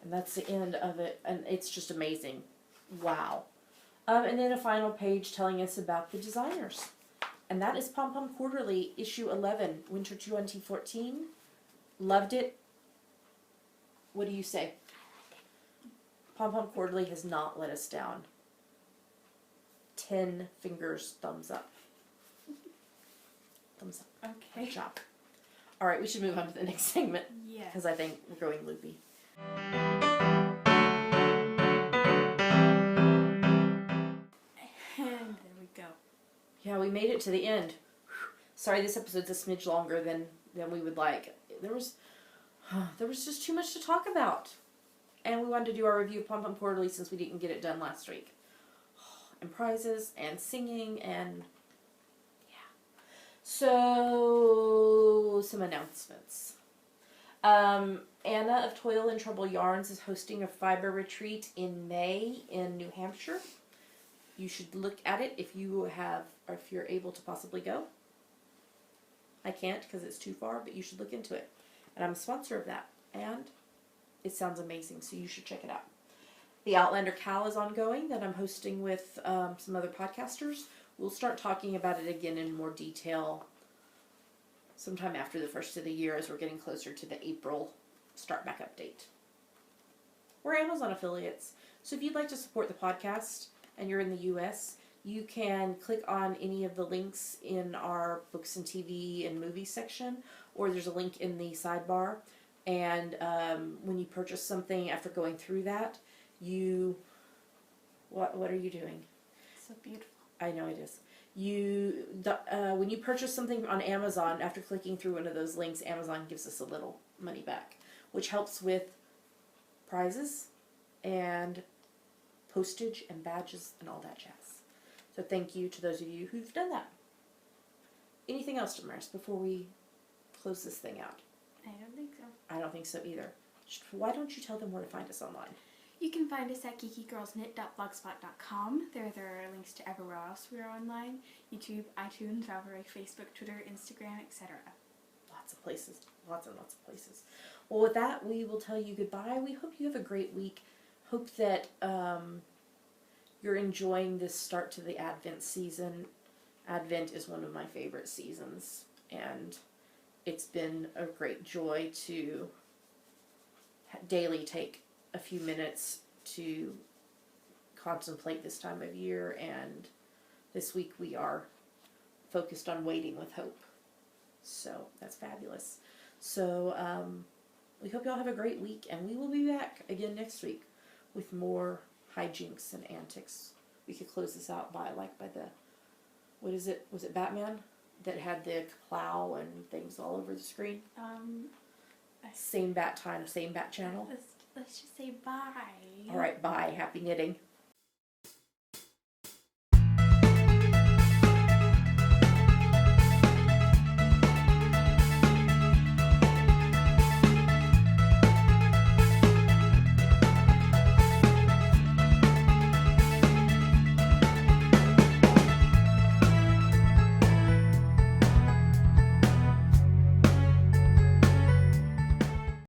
And that's the end of it, and it's just amazing. Wow. And then a final page telling us about the designers. And that is Pom-Pom Quarterly, issue 11, winter 2014. Loved it. What do you say? Pom-Pom Quarterly has not let us down. 10 fingers, thumbs up. Thumbs up. Okay. Good job. All right, we should move on to the next segment. Yeah. Because I think we're going loopy. And there we go. Yeah, we made it to the end. Sorry, this episode's a smidge longer than we would like. There was just too much to talk about. And we wanted to do our review of Pom-Pom Quarterly since we didn't get it done last week. And prizes, and singing, and yeah. So, some announcements. Anna of Toil and Trouble Yarns is hosting a fiber retreat in May in New Hampshire. You should look at it if you're able to possibly go. I can't because it's too far, but you should look into it. And I'm a sponsor of that. And it sounds amazing, so you should check it out. The Outlander KAL is ongoing that I'm hosting with some other podcasters. We'll start talking about it again in more detail sometime after the first of the year as we're getting closer to the April start back up date. We're Amazon affiliates, so if you'd like to support the podcast and you're in the U.S., you can click on any of the links in our books and TV and movie section, or there's a link in the sidebar. And when you purchase something after going through that, what are you doing? So beautiful. I know it is. When you purchase something on Amazon, after clicking through one of those links, Amazon gives us a little money back, which helps with prizes and postage and badges and all that jazz. So thank you to those of you who've done that. Anything else, Damaris, before we close this thing out? I don't think so. I don't think so either. Why don't you tell them where to find us online? You can find us at geekygirlsknit.blogspot.com. There are links to everywhere else we are online. YouTube, iTunes, Ravelry, Facebook, Twitter, Instagram, etc. Lots of places. Lots and lots of places. Well, with that, we will tell you goodbye. We hope you have a great week. Hope that you're enjoying this start to the Advent season. Advent is one of my favorite seasons, and it's been a great joy to daily take a few minutes to contemplate this time of year, and this week we are focused on waiting with hope. So that's fabulous. So we hope y'all have a great week, and we will be back again next week with more hijinks and antics. We could close this out by the, what is it? Was it Batman that had the plow and things all over the screen? Same bat time, same bat channel. Let's just say bye. All right, bye. Happy knitting.